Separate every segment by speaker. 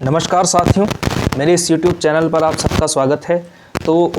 Speaker 1: नमस्कार साथियों, मेरे इस YouTube चैनल पर आप सबका स्वागत है। तो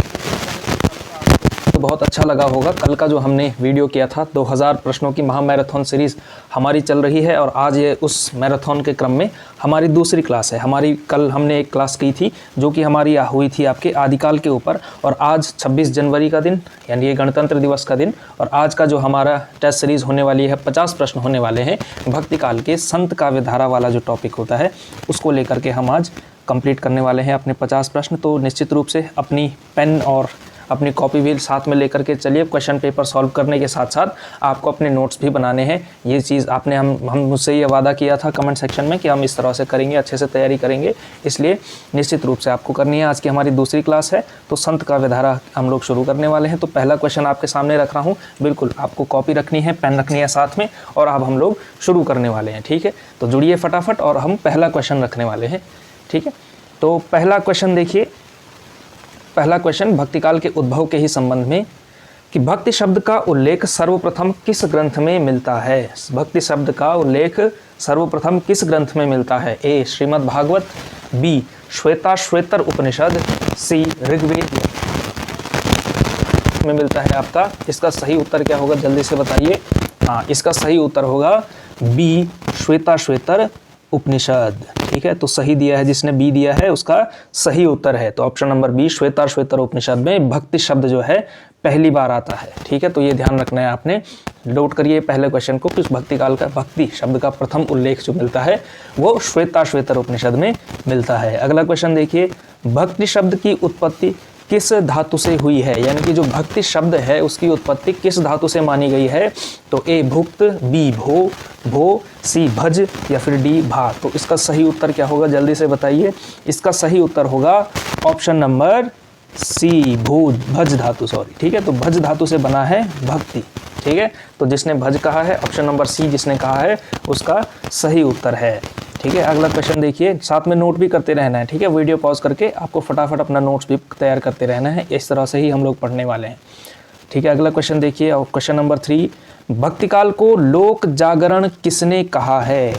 Speaker 1: बहुत अच्छा लगा होगा। कल का जो हमने वीडियो किया था 2000 प्रश्नों की महामैराथन सीरीज़ हमारी चल रही है और आज ये उस मैराथन के क्रम में हमारी दूसरी क्लास है। कल हमने एक क्लास की थी जो कि हमारी हुई थी आपके आदिकाल के ऊपर, और आज 26 जनवरी का दिन यानी ये गणतंत्र दिवस का दिन, और आज का जो हमारा टेस्ट सीरीज़ होने वाली है 50 प्रश्न होने वाले हैं भक्ति काल के संत काव्य धारा वाला जो टॉपिक होता है उसको लेकर के हम आज कंप्लीट करने वाले हैं अपने 50 प्रश्न। तो निश्चित रूप से अपनी पेन और अपनी कॉपी भी साथ में लेकर के चलिए। क्वेश्चन पेपर सॉल्व करने के साथ साथ आपको अपने नोट्स भी बनाने हैं। ये चीज़ आपने हम मुझसे ये वादा किया था कमेंट सेक्शन में कि हम इस तरह से करेंगे, अच्छे से तैयारी करेंगे, इसलिए निश्चित रूप से आपको करनी है। आज की हमारी दूसरी क्लास है तो संत काव्य धारा हम लोग शुरू करने वाले हैं। तो पहला क्वेश्चन आपके सामने रख रहा हूँ, बिल्कुल आपको कॉपी रखनी है, पेन रखनी है साथ में, और अब हम लोग शुरू करने वाले हैं। ठीक है, तो जुड़िए फटाफट और हम पहला क्वेश्चन रखने वाले हैं। ठीक है, तो पहला क्वेश्चन देखिए। पहला क्वेश्चन भक्तिकाल के उद्भव के ही संबंध में कि भक्ति शब्द का उल्लेख सर्वप्रथम किस ग्रंथ में मिलता है। भक्ति शब्द का उल्लेख सर्वप्रथम किस ग्रंथ में मिलता है। ए श्रीमद् भागवत, बी श्वेताश्वेतर उपनिषद, सी ऋग्वेद में मिलता है आपका। इसका सही उत्तर क्या होगा जल्दी से बताइए। हाँ, इसका सही उत्तर होगा बी श्वेताश्वेतर उपनिषद। ठीक है, तो सही दिया है, जिसने बी दिया है उसका सही उत्तर है। तो ऑप्शन नंबर बी श्वेताश्वेतर उपनिषद में भक्ति शब्द जो है पहली बार आता है। ठीक है, तो ये ध्यान रखना है आपने, नोट करिए पहले क्वेश्चन को कि उस भक्ति काल का भक्ति शब्द का प्रथम उल्लेख जो मिलता है वो श्वेताश्वेतर उपनिषद में मिलता है। अगला क्वेश्चन देखिए, भक्ति शब्द की उत्पत्ति किस धातु से हुई है, यानी कि जो भक्ति शब्द है उसकी उत्पत्ति किस धातु से मानी गई है। तो ए भुक्त, बी भो, सी भज या फिर डी भा। तो इसका सही उत्तर क्या होगा जल्दी से बताइए। इसका सही उत्तर होगा ऑप्शन नंबर सी भज धातु, सॉरी। ठीक है, तो भज धातु से बना है भक्ति। ठीक है, तो जिसने भज कहा है ऑप्शन नंबर सी जिसने कहा है उसका सही उत्तर है। ठीक है, अगला क्वेश्चन देखिए, साथ में नोट भी करते रहना है। ठीक है, वीडियो पॉज करके आपको फटाफट अपना नोट्स भी तैयार करते रहना है, इस तरह से ही हम लोग पढ़ने वाले हैं। ठीक है, अगला क्वेश्चन देखिए, और क्वेश्चन नंबर 3, भक्तिकाल को लोक जागरण किसने कहा है।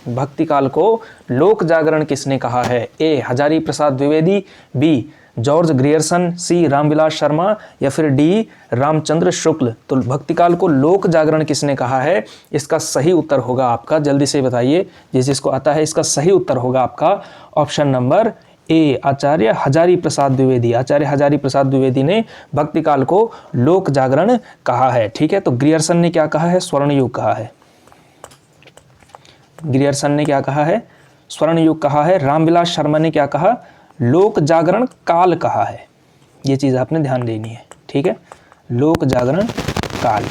Speaker 1: भक्तिकाल को लोक जागरण किसने कहा है। ए Hazari Prasad Dwivedi, B George Grierson, सी रामविलास शर्मा या फिर डी रामचंद्र शुक्ल। तो भक्तिकाल को लोक जागरण किसने कहा है, इसका सही उत्तर होगा आपका, जल्दी से बताइए जिस जिसको आता है। इसका सही उत्तर होगा आपका ऑप्शन नंबर ए आचार्य हजारी प्रसाद द्विवेदी। आचार्य हजारी प्रसाद द्विवेदी ने भक्तिकाल को लोक जागरण कहा है। ठीक है, तो ग्रियर्सन ने क्या कहा है, स्वर्ण युग कहा है। ग्रियर्सन ने क्या कहा है, स्वर्ण युग कहा है। रामविलास शर्मा ने क्या कहा, लोक जागरण काल कहा है। ये चीज आपने ध्यान देनी है। ठीक है, लोक जागरण काल।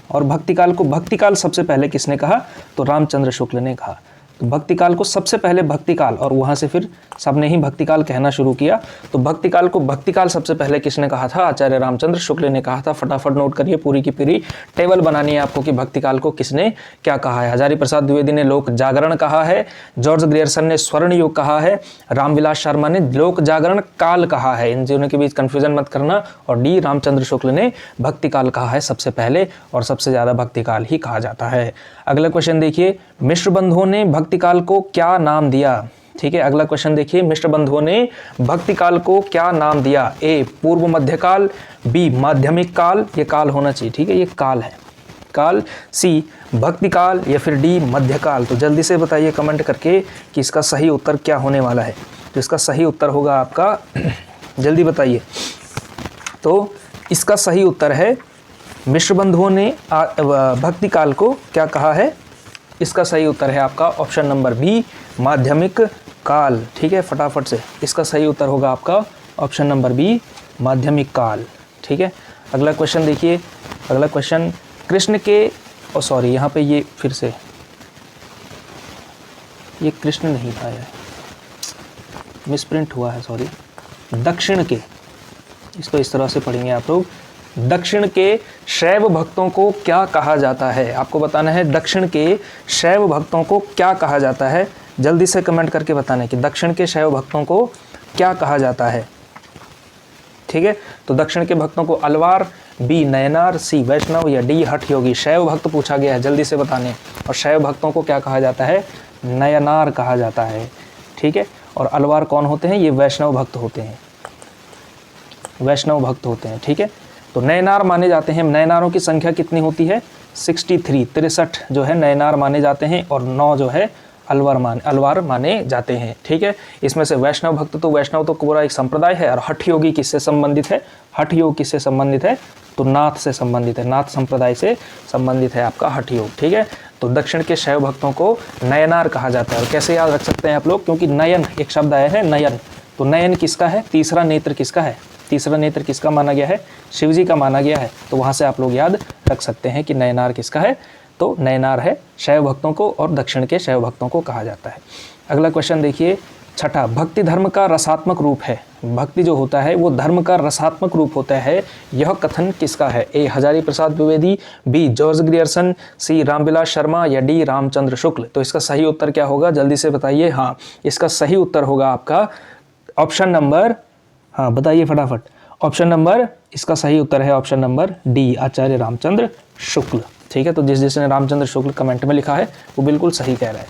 Speaker 1: और भक्तिकाल को भक्तिकाल सबसे पहले किसने कहा, तो रामचंद्र शुक्ल ने कहा। तो भक्तिकाल को सबसे पहले भक्तिकाल, और वहां से फिर सबने ही भक्तिकाल कहना शुरू किया। तो भक्तिकाल को भक्तिकाल सबसे पहले किसने कहा था, आचार्य रामचंद्र शुक्ल ने कहा था। फटाफट नोट करिए, पूरी की पूरी टेबल बनानी है आपको कि भक्तिकाल को किसने क्या कहा है। हजारी प्रसाद द्विवेदी ने लोक जागरण कहा है, जॉर्ज ग्रियर्सन ने स्वर्ण युग कहा है, रामविलास शर्मा ने लोक जागरण काल कहा है। इन दोनों के बीच कंफ्यूजन मत करना। और डी रामचंद्र शुक्ल ने भक्तिकाल कहा है सबसे पहले, और सबसे ज्यादा भक्तिकाल ही कहा जाता है। अगला क्वेश्चन देखिए, मिश्र बंधुओं ने भक्तिकाल को क्या नाम दिया। ठीक है, अगला क्वेश्चन देखिए, मिश्र बंधुओं ने भक्तिकाल को क्या नाम दिया। ए पूर्व मध्यकाल, बी माध्यमिक काल, ये काल होना चाहिए। ठीक है, ये काल है, काल। सी भक्तिकाल या फिर डी मध्यकाल। तो जल्दी से बताइए कमेंट करके कि इसका सही उत्तर क्या होने वाला है। तो इसका सही उत्तर होगा आपका जल्दी बताइए। तो इसका सही उत्तर है मिश्र बंधुओं ने भक्तिकाल को क्या कहा है। इसका सही उत्तर है आपका ऑप्शन नंबर बी माध्यमिक काल। ठीक है, फटाफट से इसका सही उत्तर होगा आपका ऑप्शन नंबर बी माध्यमिक काल। ठीक है, अगला क्वेश्चन देखिए। अगला क्वेश्चन, कृष्ण के सॉरी यहाँ पे ये फिर से ये कृष्ण नहीं था, यार मिसप्रिंट हुआ है, सॉरी। दक्षिण के, इसको इस तरह से पढ़ेंगे आप लोग। दक्षिण के शैव भक्तों को क्या कहा जाता है। आपको बताना है दक्षिण के शैव भक्तों को क्या कहा जाता है। जल्दी से कमेंट करके बताना है कि दक्षिण के शैव भक्तों को क्या कहा जाता है। ठीक है, तो दक्षिण के भक्तों को अलवार, बी नयनार, सी वैष्णव या डी हठ योगी। शैव भक्त पूछा गया है, जल्दी से बताने। और शैव भक्तों को क्या कहा जाता है, नयनार कहा जाता है, ठीक है। और अलवार कौन होते हैं? ये वैष्णव भक्त होते हैं, वैष्णव भक्त होते हैं, ठीक है। तो नयनार माने जाते हैं। नयनारों की संख्या कितनी होती है? 63 जो है नयनार माने जाते हैं और 9 जो है अलवार माने जाते हैं, ठीक है। इसमें से वैष्णव भक्त, तो वैष्णव तो पूरा एक संप्रदाय है। और हठ योगी किससे संबंधित है? हठ योग किससे संबंधित है? तो नाथ से संबंधित है, नाथ संप्रदाय से संबंधित है आपका हठ योग, ठीक है। तो दक्षिण के शैव भक्तों को नयनार कहा जाता है। और कैसे याद रख सकते हैं आप लोग? क्योंकि नयन एक शब्द आया है, नयन। तो नयन किसका है? तीसरा नेत्र किसका है? तीसरा नेत्र किसका माना गया है? शिव जी का माना गया है। तो वहाँ से आप लोग याद रख सकते हैं कि नयनार किसका है? तो नयनार है शैव भक्तों को और दक्षिण के शैव भक्तों को कहा जाता है। अगला क्वेश्चन देखिए, छठा, भक्ति धर्म का रसात्मक रूप है। भक्ति जो होता है वो धर्म का रसात्मक रूप होता है, यह कथन किसका है? ए Hazari Prasad Dwivedi, B George Grierson, सी रामविलास शर्मा या डी रामचंद्र शुक्ल। तो इसका सही उत्तर क्या होगा? जल्दी से बताइए। हाँ, इसका सही उत्तर होगा आपका ऑप्शन नंबर, हाँ बताइए फटाफट। ऑप्शन नंबर, इसका सही उत्तर है ऑप्शन नंबर डी, आचार्य रामचंद्र शुक्ल, ठीक है। तो जिसने रामचंद्र शुक्ल कमेंट में लिखा है वो बिल्कुल सही कह रहा है।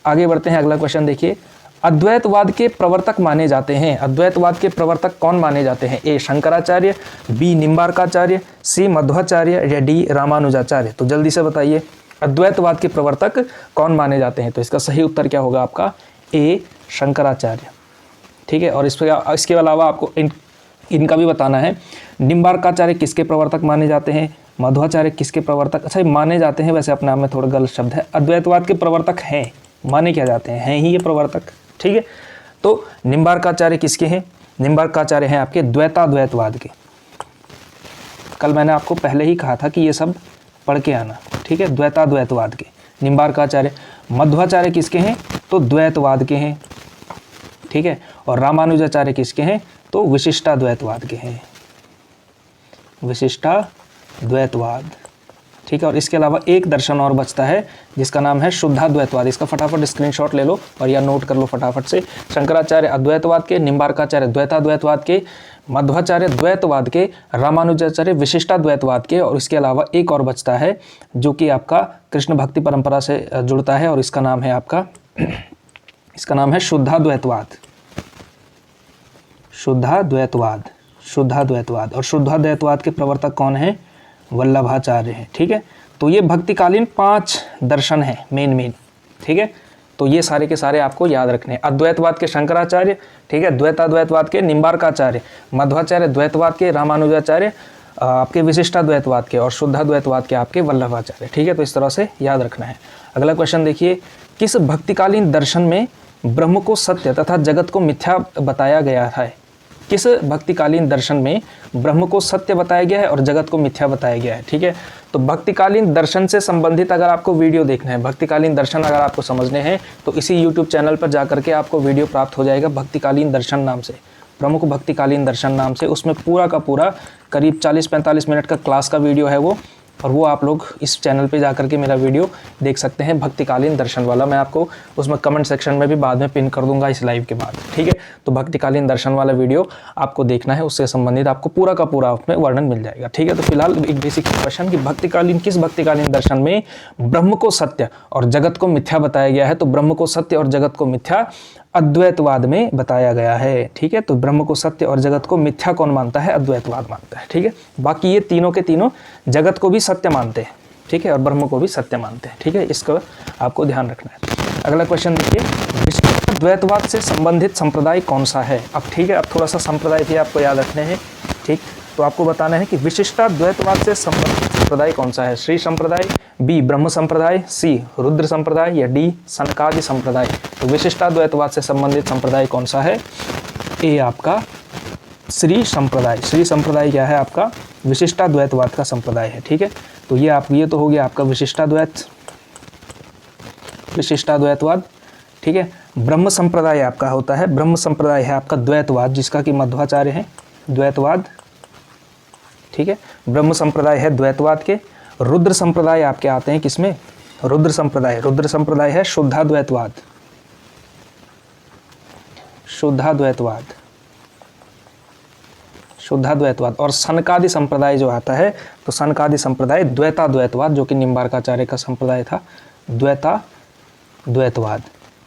Speaker 1: आगे बढ़ते हैं, अगला क्वेश्चन देखिए, अद्वैतवाद के प्रवर्तक माने जाते हैं। अद्वैतवाद के प्रवर्तक कौन माने जाते हैं? ए शंकराचार्य, बी निम्बार्काचार्य, सी मध्वाचार्य या डी रामानुजाचार्य। तो जल्दी से बताइए, अद्वैतवाद के प्रवर्तक कौन माने जाते हैं? तो इसका सही उत्तर क्या होगा आपका? ए शंकराचार्य, ठीक है। और इसके अलावा आपको इनका भी बताना है। निम्बार्काचार्य किसके प्रवर्तक माने जाते हैं? मध्वाचार्य किसके प्रवर्तक? अच्छा, माने जाते हैं वैसे अपने आप में थोड़ा गलत शब्द है। अद्वैतवाद के प्रवर्तक हैं, माने क्या जाते हैं ही ये प्रवर्तक, ठीक है। तो निम्बार्काचार्य किसके हैं? निम्बार्काचार्य हैं आपके द्वैताद्वैतवाद के। कल मैंने आपको पहले ही कहा था कि ये सब पढ़ के आना, ठीक है। द्वैताद्वैतवाद के निम्बार्काचार्य। मध्वाचार्य किसके हैं? तो द्वैतवाद के हैं, ठीक है। और रामानुजाचार्य किसके हैं? तो विशिष्टाद्वैतवाद के हैं, विशिष्टाद्वैतवाद, ठीक है। और इसके अलावा एक दर्शन और बचता है जिसका नाम है शुद्धाद्वैतवाद। इसका फटाफट स्क्रीनशॉट ले लो और या नोट कर लो फटाफट से। शंकराचार्य अद्वैतवाद के, निम्बार्काचार्य द्वैताद्वैतवाद के, मध्वाचार्य द्वैतवाद के, रामानुजाचार्य विशिष्टाद्वैतवाद के। और इसके अलावा एक और बचता है जो कि आपका कृष्ण भक्ति परंपरा से जुड़ता है और इसका नाम है आपका, इसका नाम है शुद्धाद्वैतवाद, शुद्धाद्वैतवाद, शुद्धाद्वैतवाद। और शुद्धाद्वैतवाद के प्रवर्तक कौन है? वल्लभाचार्य हैं, ठीक है। तो ये भक्तिकालीन 5 दर्शन हैं मेन, ठीक है। तो ये सारे के सारे आपको याद रखने हैं। अद्वैतवाद के शंकराचार्य, ठीक है, द्वैताद्वैतवाद के निम्बार्काचार्य, मध्वाचार्य द्वैतवाद के रामानुजाचार्य, आपके विशिष्टाद्वैतवाद के, और शुद्धाद्वैतवाद के आपके वल्लभाचार्य, ठीक है। तो इस तरह से याद रखना है। अगला क्वेश्चन देखिए, किस भक्तिकालीन दर्शन में ब्रह्म को सत्य तथा जगत को मिथ्या बताया गया है? किस भक्तिकालीन दर्शन में ब्रह्म को सत्य बताया गया है और जगत को मिथ्या बताया गया है, ठीक है। तो भक्तिकालीन दर्शन से संबंधित अगर आपको वीडियो देखना है, भक्तिकालीन दर्शन अगर आपको समझने हैं, तो इसी यूट्यूब चैनल पर जाकर के आपको वीडियो प्राप्त हो जाएगा भक्तिकालीन दर्शन नाम से, प्रमुख भक्तिकालीन दर्शन नाम से। उसमें पूरा का पूरा करीब 40-45 मिनट का क्लास का वीडियो है वो, और वो आप लोग इस चैनल पे जाकर के मेरा वीडियो देख सकते हैं भक्तिकालीन दर्शन वाला। मैं आपको उसमें कमेंट सेक्शन में भी बाद में पिन कर दूंगा इस लाइव के बाद, ठीक है। तो भक्तिकालीन दर्शन वाला वीडियो आपको देखना है, उससे संबंधित आपको पूरा का पूरा उसमें वर्णन मिल जाएगा, ठीक है। तो फिलहाल एक बेसिक क्वेश्चन कि भक्तिकालीन किस भक्तिकालीन दर्शन में ब्रह्म को सत्य और जगत को मिथ्या बताया गया है? तो ब्रह्म को सत्य और जगत को मिथ्या अद्वैतवाद में बताया गया है, ठीक है। तो ब्रह्म को सत्य और जगत को मिथ्या कौन मानता है? अद्वैतवाद मानता है, ठीक है। बाकी ये तीनों के तीनों जगत को भी सत्य मानते हैं, ठीक है, और ब्रह्म को भी सत्य मानते हैं, ठीक है। इसका आपको ध्यान रखना है। अगला क्वेश्चन देखिए, विशिष्टाद्वैतवाद से संबंधित संप्रदाय कौन सा है? अब ठीक है, अब थोड़ा सा संप्रदाय भी आपको याद रखने हैं, ठीक। तो आपको बताना है कि विशिष्टाद्वैतवाद से संबंधित संप्रदाय कौन सा है? श्री संप्रदाय, बी ब्रह्म संप्रदाय, सी रुद्र संप्रदाय या डी सनकादि संप्रदाय। तो विशिष्टाद्वैतवाद से संबंधित संप्रदाय कौन सा है? ए आपका श्री संप्रदाय। श्री संप्रदाय क्या है? आपका विशिष्टाद्वैतवाद का संप्रदाय है, ठीक है। तो ये तो हो गया आपका विशिष्टाद्वैतवाद, ठीक है। ब्रह्म संप्रदाय आपका होता है, ब्रह्म संप्रदाय है आपका द्वैतवाद, जिसका कि मध्वाचार्य है, द्वैतवाद, ठीक है। ब्रह्म संप्रदाय है द्वैतवाद के। रुद्र संप्रदाय आपके आते हैं किसमें? रुद्र संप्रदाय है शुद्धाद्वैतवाद, शुद्धाद्वैतवाद। और सनकादि संप्रदाय जो आता है, तो सनकादि संप्रदाय द्वैताद्वैतवाद, जो कि निम्बार्काचार्य का संप्रदाय था, द्वैतवाद।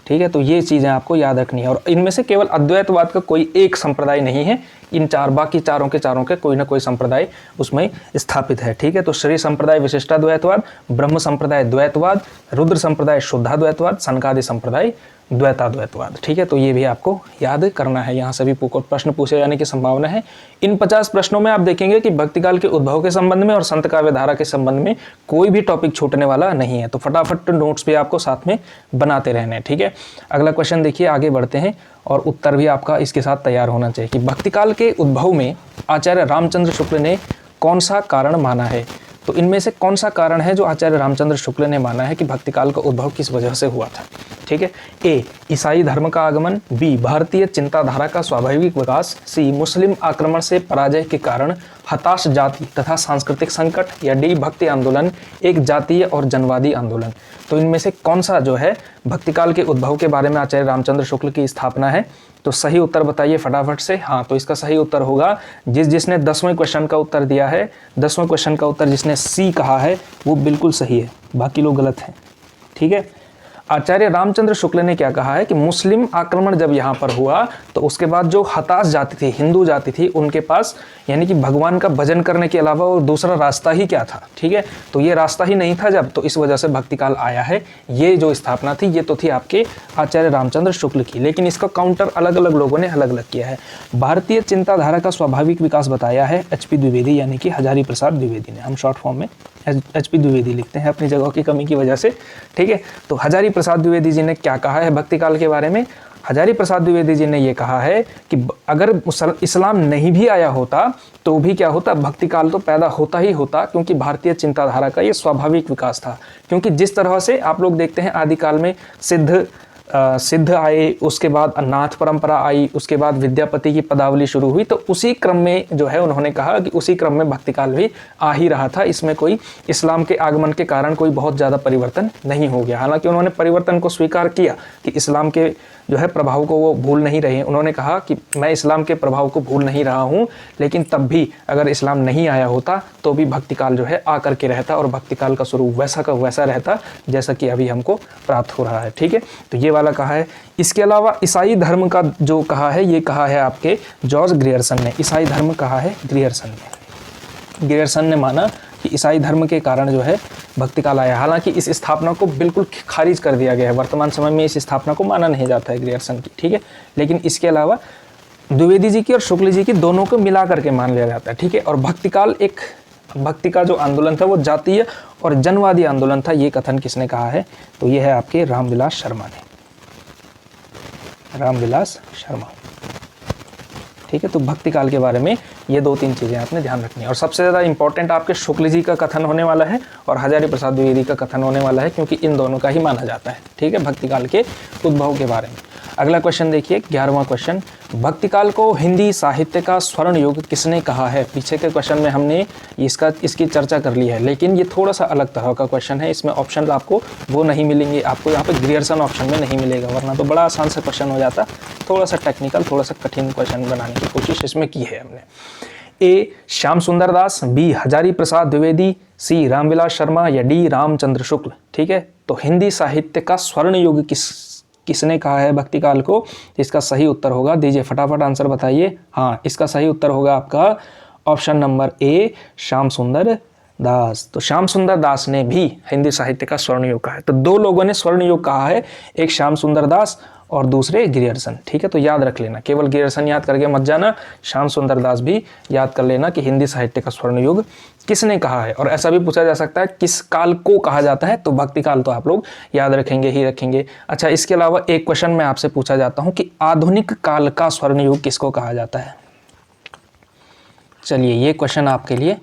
Speaker 1: ठीक है, तो ये चीज़ें आपको याद रखनी है। और इनमें से केवल अद्वैतवाद का कोई एक संप्रदाय नहीं है, इन चार बाकी चारों के कोई ना कोई संप्रदाय उसमें स्थापित है। ठीक है, तो श्री संप्रदाय विशिष्टाद्वैतवाद, ब्रह्म संप्रदाय द्वैतवाद, रुद्र संप्रदाय शुद्धाद्वैतवाद, सनकादि संप्रदाय द्वैताद्वैतवाद। ठीक है, तो ये भी आपको याद करना है। यहाँ सभी प्रश्न पूछे जाने की संभावना है। इन 50 प्रश्नों में आप देखेंगे कि भक्तिकाल के उद्भव के संबंध में और संत काव्य धारा के संबंध में कोई भी टॉपिक छूटने वाला नहीं है। तो फटाफट नोट्स भी आपको साथ में बनाते रहने हैं। ठीक है, अगला क्वेश्चन देखिए, आगे बढ़ते हैं और उत्तर भी आपका इसके साथ तैयार होना चाहिए कि भक्तिकाल के उद्भव में आचार्य रामचंद्र शुक्ल ने कौन सा कारण माना है। तो इनमें से कौन सा कारण है जो आचार्य रामचंद्र शुक्ल ने माना है कि भक्तिकाल का उद्भव किस वजह से हुआ था। ठीक है, ए ईसाई धर्म का आगमन, बी भारतीय चिंताधारा का स्वाभाविक विकास, सी मुस्लिम आक्रमण से पराजय के कारण हताश जाति तथा सांस्कृतिक संकट, या डी भक्ति आंदोलन एक जातीय और जनवादी आंदोलन। तो इनमें से कौन सा जो है भक्तिकाल के उद्भव के बारे में आचार्य रामचंद्र शुक्ल की स्थापना है। तो सही उत्तर बताइए फटाफट से। हाँ, तो इसका सही उत्तर होगा जिसने 10वें क्वेश्चन का उत्तर दिया है, 10वें क्वेश्चन का उत्तर जिसने सी कहा है वो बिल्कुल सही है, बाकी लोग गलत हैं। ठीक है, आचार्य रामचंद्र शुक्ल ने क्या कहा है कि मुस्लिम आक्रमण जब यहाँ पर हुआ तो उसके बाद जो हताश जाति थी, हिंदू जाति थी, उनके पास यानी कि भगवान का भजन करने के अलावा और दूसरा रास्ता ही क्या था। ठीक है, तो ये रास्ता ही नहीं था जब, तो इस वजह से भक्तिकाल आया है। ये जो स्थापना थी ये तो थी आपके आचार्य रामचंद्र शुक्ल की, लेकिन इसका काउंटर अलग अलग लोगों ने अलग अलग किया है। भारतीय चिंताधारा का स्वाभाविक विकास बताया है HP द्विवेदी यानी कि हजारी प्रसाद द्विवेदी ने। हम शॉर्ट फॉर्म में HP द्विवेदी लिखते हैं अपनी जगह की कमी की वजह से। ठीक है, तो हजारी प्रसाद द्विवेदी जी ने क्या कहा है भक्तिकाल के बारे में। हजारी प्रसाद द्विवेदी जी ने ये कहा है कि अगर इस्लाम नहीं भी आया होता तो भी क्या होता, भक्तिकाल तो पैदा होता ही होता, क्योंकि भारतीय चिंताधारा का ये स्वाभाविक विकास था। क्योंकि जिस तरह से आप लोग देखते हैं आदिकाल में सिद्ध आए, उसके बाद नाथ परंपरा आई, उसके बाद विद्यापति की पदावली शुरू हुई, तो उसी क्रम में जो है उन्होंने कहा कि उसी क्रम में भक्तिकाल भी आ ही रहा था। इसमें कोई इस्लाम के आगमन के कारण कोई बहुत ज़्यादा परिवर्तन नहीं हो गया। हालांकि उन्होंने परिवर्तन को स्वीकार किया कि इस्लाम के जो है प्रभाव को वो भूल नहीं रहे हैं। उन्होंने कहा कि मैं इस्लाम के प्रभाव को भूल नहीं रहा हूँ, लेकिन तब भी अगर इस्लाम नहीं आया होता तो भी भक्तिकाल जो है आकर के रहता और भक्तिकाल का स्वरूप वैसा का वैसा रहता जैसा कि अभी हमको प्राप्त हो रहा है। ठीक है, तो ये वाला कहा है। इसके अलावा ईसाई धर्म का जो कहा है ये कहा है आपके जॉर्ज ग्रियर्सन ने। ईसाई धर्म कहा है ग्रियर्सन ने माना कि ईसाई धर्म के कारण जो है भक्तिकाल आया। हालांकि इस स्थापना को बिल्कुल खारिज कर दिया गया है, वर्तमान समय में इस स्थापना को माना नहीं जाता है ग्रियर्सन की। ठीक है, लेकिन इसके अलावा द्विवेदी जी की और शुक्ल जी की दोनों को मिला करके मान लिया जाता है। ठीक है, और भक्ति का जो आंदोलन था वो जातीय और जनवादी आंदोलन था। ये कथन किसने कहा है, तो ये है आपके रामविलास शर्मा ने, रामविलास शर्मा। ठीक है, तो भक्तिकाल के बारे में ये 2-3 चीज़ें आपने ध्यान रखनी है। और सबसे ज़्यादा इंपॉर्टेंट आपके शुक्ल जी का कथन होने वाला है और हजारी प्रसाद द्विवेदी का कथन होने वाला है, क्योंकि इन दोनों का ही माना जाता है। ठीक है, भक्तिकाल के उद्भव के बारे में। अगला क्वेश्चन देखिए, 11वां क्वेश्चन, भक्तिकाल को हिंदी साहित्य का स्वर्ण युग किसने कहा है। पीछे के क्वेश्चन में हमने इसकी चर्चा कर ली है, लेकिन ये थोड़ा सा अलग तरह का क्वेश्चन है। इसमें ऑप्शन आपको वो नहीं मिलेंगे, आपको यहाँ पे ग्रियर्सन ऑप्शन में नहीं मिलेगा, वरना तो बड़ा आसान सा क्वेश्चन हो जाता। थोड़ा सा टेक्निकल, थोड़ा सा कठिन क्वेश्चन बनाने की कोशिश इसमें की है हमने। ए श्याम सुंदर दास, बी हजारी प्रसाद द्विवेदी, सी रामविलास शर्मा, या डी रामचंद्र शुक्ल। ठीक है, तो हिंदी साहित्य का स्वर्ण युग किसने कहा है भक्तिकाल को। इसका सही उत्तर होगा, दीजिए फटाफट आंसर बताइए। हाँ, इसका सही उत्तर होगा आपका ऑप्शन नंबर ए, श्याम सुंदर दास। तो श्याम सुंदर दास ने भी हिंदी साहित्य का स्वर्ण युग कहा है। तो 2 लोगों ने स्वर्ण युग कहा है, एक श्याम सुंदर दास और दूसरे ग्रियर्सन। ठीक है, तो याद रख लेना, केवल ग्रियर्सन याद करके मत जाना, श्याम सुंदर दास भी याद कर लेना कि हिंदी साहित्य का स्वर्ण युग किसने कहा है। और ऐसा भी पूछा जा सकता है किस काल को कहा जाता है, तो भक्तिकाल तो आप लोग याद रखेंगे ही रखेंगे। अच्छा, इसके अलावा एक क्वेश्चन मैं आपसे पूछा जाता हूं कि आधुनिक काल का स्वर्ण युग किसको कहा जाता है। चलिए, ये क्वेश्चन आपके लिए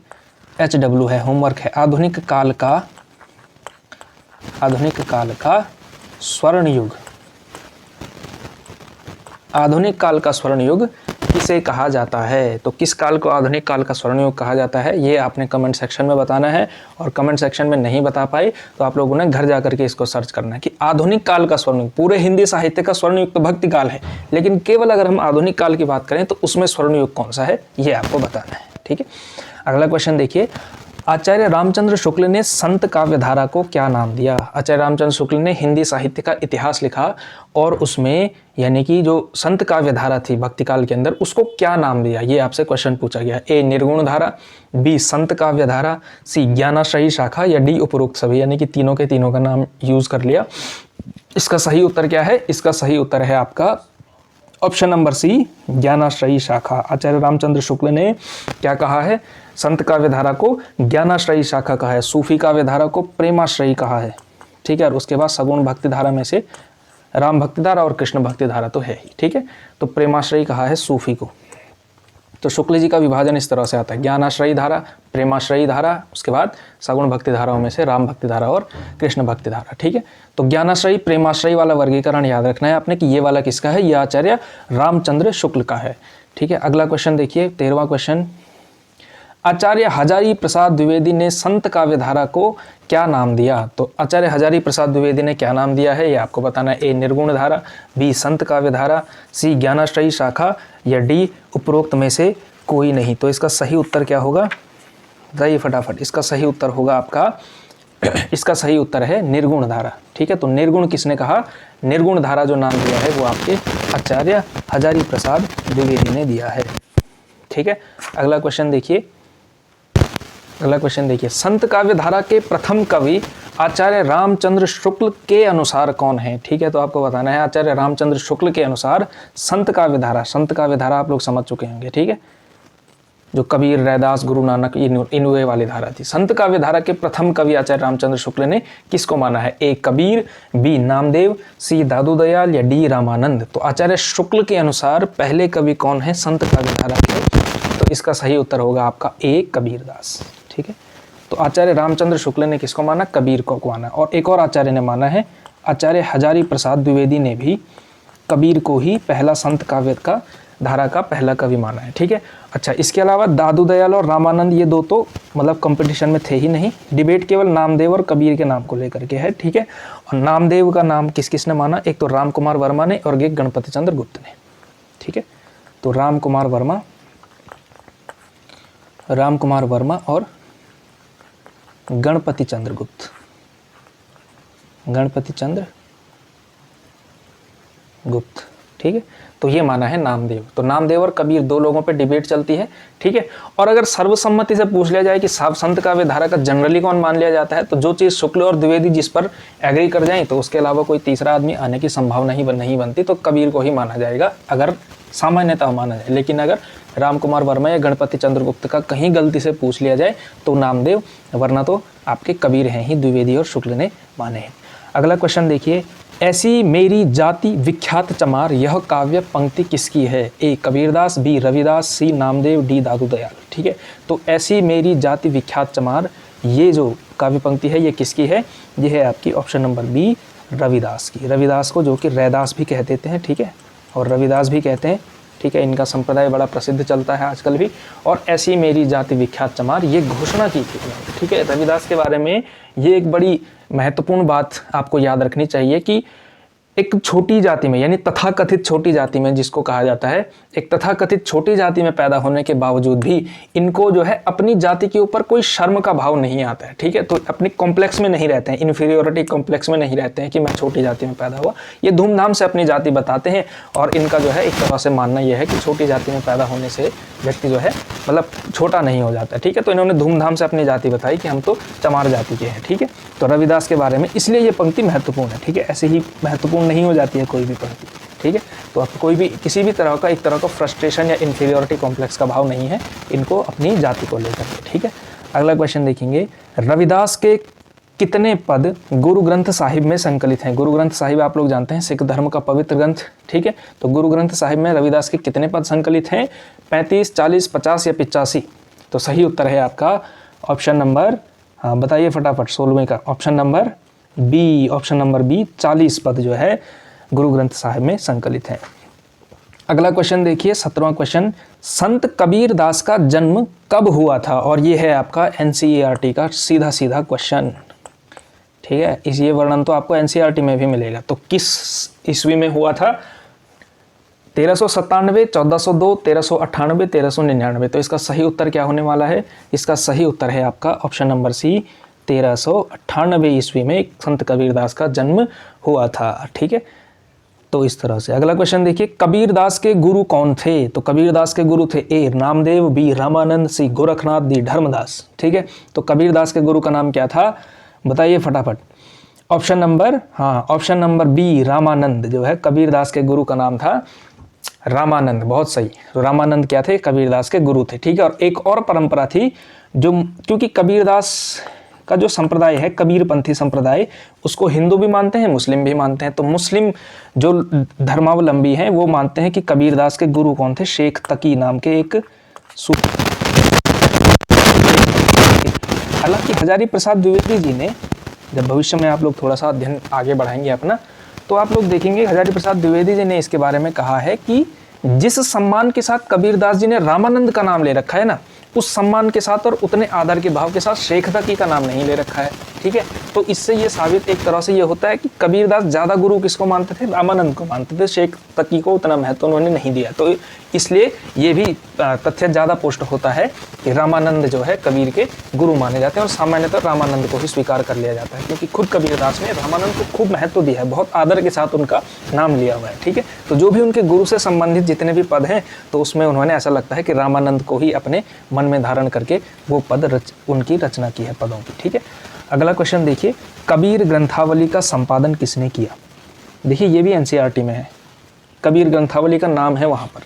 Speaker 1: HW है, होमवर्क है। आधुनिक काल का स्वर्ण युग, आधुनिक काल का स्वर्ण युग किसे कहा जाता है। तो किस काल को आधुनिक काल का स्वर्ण युग कहा जाता है, ये आपने कमेंट सेक्शन में बताना है। और कमेंट सेक्शन में नहीं बता पाए तो आप लोगों ने घर जा करके इसको सर्च करना है कि आधुनिक काल का स्वर्ण युग। पूरे हिंदी साहित्य का स्वर्ण युग तो भक्तिकाल है, लेकिन केवल अगर हम आधुनिक काल की बात करें तो उसमें स्वर्ण युग कौन सा है, ये आपको बताना है। ठीक है, अगला क्वेश्चन देखिए, आचार्य रामचंद्र शुक्ल ने संत काव्यधारा को क्या नाम दिया? आचार्य रामचंद्र शुक्ल ने हिंदी साहित्य का इतिहास लिखा और उसमें यानी कि जो संत काव्यधारा थी भक्ति काल के अंदर उसको क्या नाम दिया, ये आपसे क्वेश्चन पूछा गया। ए निर्गुण धारा, बी संत काव्यधारा, सी ज्ञानाश्रयी शाखा या डी उपरोक्त सभी, यानी कि तीनों के तीनों का नाम यूज कर लिया। इसका सही उत्तर क्या है? इसका सही उत्तर है आपका ऑप्शन नंबर सी ज्ञानाश्रयी शाखा। आचार्य रामचंद्र शुक्ल ने क्या कहा है? संत काव्यधारा को ज्ञानाश्रयी शाखा कहा है, सूफी काव्यधारा को प्रेमाश्रयी कहा है, ठीक है। और उसके बाद सगुण भक्ति धारा में से राम भक्ति धारा और कृष्ण भक्ति धारा तो है ही, ठीक है। तो प्रेमाश्रयी कहा है सूफी को। तो शुक्ल जी का विभाजन इस तरह से आता है, ज्ञानाश्रयी धारा, प्रेमाश्रयी धारा, उसके बाद सगुण भक्ति धाराओं में से राम भक्ति धारा और कृष्ण भक्ति धारा, ठीक है। तो ज्ञानाश्रयी प्रेमाश्रयी वाला वर्गीकरण याद रखना है आपने कि ये वाला किसका है? ये आचार्य रामचंद्र शुक्ल का है, ठीक है। अगला क्वेश्चन देखिए, 13वां क्वेश्चन। आचार्य हजारी प्रसाद द्विवेदी ने संत काव्यधारा को क्या नाम दिया? तो आचार्य हजारी प्रसाद द्विवेदी ने क्या नाम दिया है ये आपको बताना है। ए निर्गुण धारा, बी संत काव्यधारा, सी ज्ञानाश्रयी शाखा या डी उपरोक्त में से कोई नहीं। तो इसका सही उत्तर क्या होगा? बताइए फटाफट। इसका सही उत्तर होगा आपका, इसका सही उत्तर है निर्गुण धारा, ठीक है। तो निर्गुण किसने कहा? निर्गुण धारा जो नाम दिया है वो आपके आचार्य हजारी प्रसाद द्विवेदी ने दिया है, ठीक है। अगला क्वेश्चन देखिए, अगला क्वेश्चन देखिए, संत काव्यधारा के प्रथम कवि आचार्य रामचंद्र शुक्ल के अनुसार कौन है? ठीक है, तो आपको बताना है आचार्य रामचंद्र शुक्ल के अनुसार संत काव्यधारा, संत काव्यधारा आप लोग समझ चुके होंगे, ठीक है। जो कबीर, रैदास, गुरु नानक, इनुए वाली धारा थी। संत काव्यधारा के प्रथम कवि आचार्य रामचंद्र शुक्ल ने किसको माना है? ए कबीर, बी नामदेव, सी दादू दयाल या डी रामानंद। तो आचार्य शुक्ल के अनुसार पहले कवि कौन है संत काव्यधारा के? तो इसका सही उत्तर होगा आपका ए कबीरदास, ठीक है। तो आचार्य रामचंद्र शुक्ल ने किसको माना? कबीर को माना। और एक और आचार्य ने माना है, आचार्य हजारी प्रसाद द्विवेदी ने भी कबीर को ही पहला संत काव्य का धारा का पहला कवि माना है, ठीक है। अच्छा, इसके अलावा दादू दयाल और रामानंद ये दो तो मतलब कंपटीशन में थे ही नहीं, डिबेट केवल नामदेव और कबीर के नाम को लेकर के है, ठीक है। और नामदेव का नाम किस किसने माना? एक तो राम कुमार वर्मा ने और एक गणपति चंद्र गुप्त ने, ठीक है। तो राम कुमार वर्मा और गणपति चंद्र गुप्त, ठीक है। तो ये माना है नामदेव। तो नामदेव और कबीर दो लोगों पे डिबेट चलती है, ठीक है। और अगर सर्वसम्मति से पूछ लिया जाए कि साहब संत काव्यधारा का जनरली कौन मान लिया जाता है, तो जो चीज़ शुक्ल और द्विवेदी जिस पर एग्री कर जाए तो उसके अलावा कोई तीसरा आदमी आने की संभावना ही नहीं बनती, तो कबीर को ही माना जाएगा अगर सामान्यतः माना जाए। लेकिन अगर राम कुमार वर्मा या गणपति चंद्र गुप्त का कहीं गलती से पूछ लिया जाए तो नामदेव, वरना तो आपके कबीर हैं ही, द्विवेदी और शुक्ल ने माने हैं। अगला क्वेश्चन देखिए, ऐसी मेरी जाति विख्यात चमार यह काव्य पंक्ति किसकी है? ए कबीरदास, बी रविदास, सी नामदेव, डी दादू दयाल, ठीक है। तो ऐसी मेरी जाति विख्यात चमार ये जो काव्य पंक्ति है ये किसकी है? ये है आपकी ऑप्शन नंबर बी रविदास की। रविदास को जो कि रैदास भी कह देते हैं, ठीक है, और रविदास भी कहते हैं, ठीक है। इनका संप्रदाय बड़ा प्रसिद्ध चलता है आजकल भी। और ऐसी मेरी जाति विख्यात चमार ये घोषणा की थी, ठीक है। रविदास के बारे में ये एक बड़ी महत्वपूर्ण बात आपको याद रखनी चाहिए कि एक छोटी जाति में, यानी तथाकथित छोटी जाति में जिसको कहा जाता है, एक तथाकथित छोटी जाति में पैदा होने के बावजूद भी इनको जो है अपनी जाति के ऊपर कोई शर्म का भाव नहीं आता है, ठीक है। तो अपनी कॉम्प्लेक्स में नहीं रहते हैं, इन्फीरियोरिटी कॉम्प्लेक्स में नहीं रहते हैं कि मैं छोटी जाति में पैदा हुआ। ये धूमधाम से अपनी जाति बताते हैं और इनका जो है एक तरह से मानना यह है कि छोटी जाति में पैदा होने से व्यक्ति जो है मतलब छोटा नहीं हो जाता, ठीक है। तो इन्होंने धूमधाम से अपनी जाति बताई कि हम तो चमार जाति के हैं, ठीक है। तो रविदास के बारे में इसलिए ये पंक्ति महत्वपूर्ण है, ठीक है। ऐसे ही महत्वपूर्ण नहीं हो जाती है कोई भी पंक्ति, ठीक है। तो आप कोई भी किसी भी तरह का एक तरह का फ्रस्ट्रेशन या इन्फीरियोरिटी कॉम्प्लेक्स का भाव नहीं है इनको अपनी जाति को लेकर के, ठीक है। अगला क्वेश्चन देखेंगे, रविदास के कितने पद गुरु ग्रंथ साहिब में संकलित हैं? गुरु ग्रंथ साहिब आप लोग जानते हैं सिख धर्म का पवित्र ग्रंथ, ठीक है। तो गुरु ग्रंथ साहिब में रविदास के कितने पद संकलित हैं? 35, 40, 50 या 85? तो सही उत्तर है आपका ऑप्शन नंबर, हाँ बताइए फटाफट, 16वें का option number B, option number B 40 पद जो है गुरु ग्रंथ साहिब में संकलित है। अगला क्वेश्चन देखिए, 17वां क्वेश्चन, संत कबीर दास का जन्म कब हुआ था? और ये है आपका एनसीईआरटी का सीधा सीधा क्वेश्चन, ठीक है। ये वर्णन तो आपको एनसीईआरटी में भी मिलेगा। तो किस ईस्वी में हुआ था? 1397, 1402, 1398, 1399। तो इसका सही उत्तर क्या होने वाला है? इसका सही उत्तर है आपका ऑप्शन नंबर सी, 1398 ईस्वी में संत कबीरदास का जन्म हुआ था। ठीक है, तो इस तरह से। अगला क्वेश्चन देखिए, कबीरदास के गुरु कौन थे? तो कबीरदास के गुरु थे ए नामदेव, बी रामानंद, सी गोरखनाथ, डी धर्मदास। ठीक है, तो कबीरदास के गुरु का नाम क्या था? बताइए फटाफट। ऑप्शन नंबर बी रामानंद जो है कबीरदास के गुरु का नाम था रामानंद। बहुत सही। तो रामानंद क्या थे? कबीरदास के गुरु थे। ठीक है, और एक और परंपरा थी जो, क्योंकि कबीरदास का जो संप्रदाय है कबीरपंथी संप्रदाय, उसको हिंदू भी मानते हैं, मुस्लिम भी मानते हैं। तो मुस्लिम जो धर्मावलंबी हैं वो मानते हैं कि कबीरदास के गुरु कौन थे? शेख तकी नाम के एक सूफी। हालांकि हजारी प्रसाद द्विवेदी जी ने, जब भविष्य में आप लोग थोड़ा सा अध्ययन आगे बढ़ाएंगे अपना, तो आप लोग देखेंगे हजारी प्रसाद द्विवेदी जी ने इसके बारे में कहा है कि जिस सम्मान के साथ कबीरदास जी ने रामानंद का नाम ले रखा है ना, उस सम्मान के साथ और उतने आदर के भाव के साथ शेख तकी का नाम नहीं ले रखा है। ठीक है, तो इससे ये साबित एक तरह से ये होता है कि कबीरदास ज़्यादा गुरु किसको मानते थे? रामानंद को मानते थे। शेख तकी को उतना महत्व उन्होंने नहीं दिया। तो इसलिए ये भी तथ्य ज़्यादा पुष्ट होता है कि रामानंद जो है कबीर के गुरु माने जाते हैं, और सामान्यतः रामानंद को ही स्वीकार कर लिया जाता है, क्योंकि खुद कबीरदास ने रामानंद को खूब महत्व दिया है, बहुत आदर के साथ उनका नाम लिया हुआ है। ठीक है, तो जो भी उनके गुरु से संबंधित जितने भी पद हैं, तो उसमें उन्होंने ऐसा लगता है कि रामानंद को ही अपने मन में धारण करके वो पद उनकी रचना की है पदों की। ठीक है, अगला क्वेश्चन देखिए, कबीर ग्रंथावली का संपादन किसने किया? देखिए ये भी एनसीईआरटी में है, कबीर ग्रंथावली का नाम है वहाँ पर।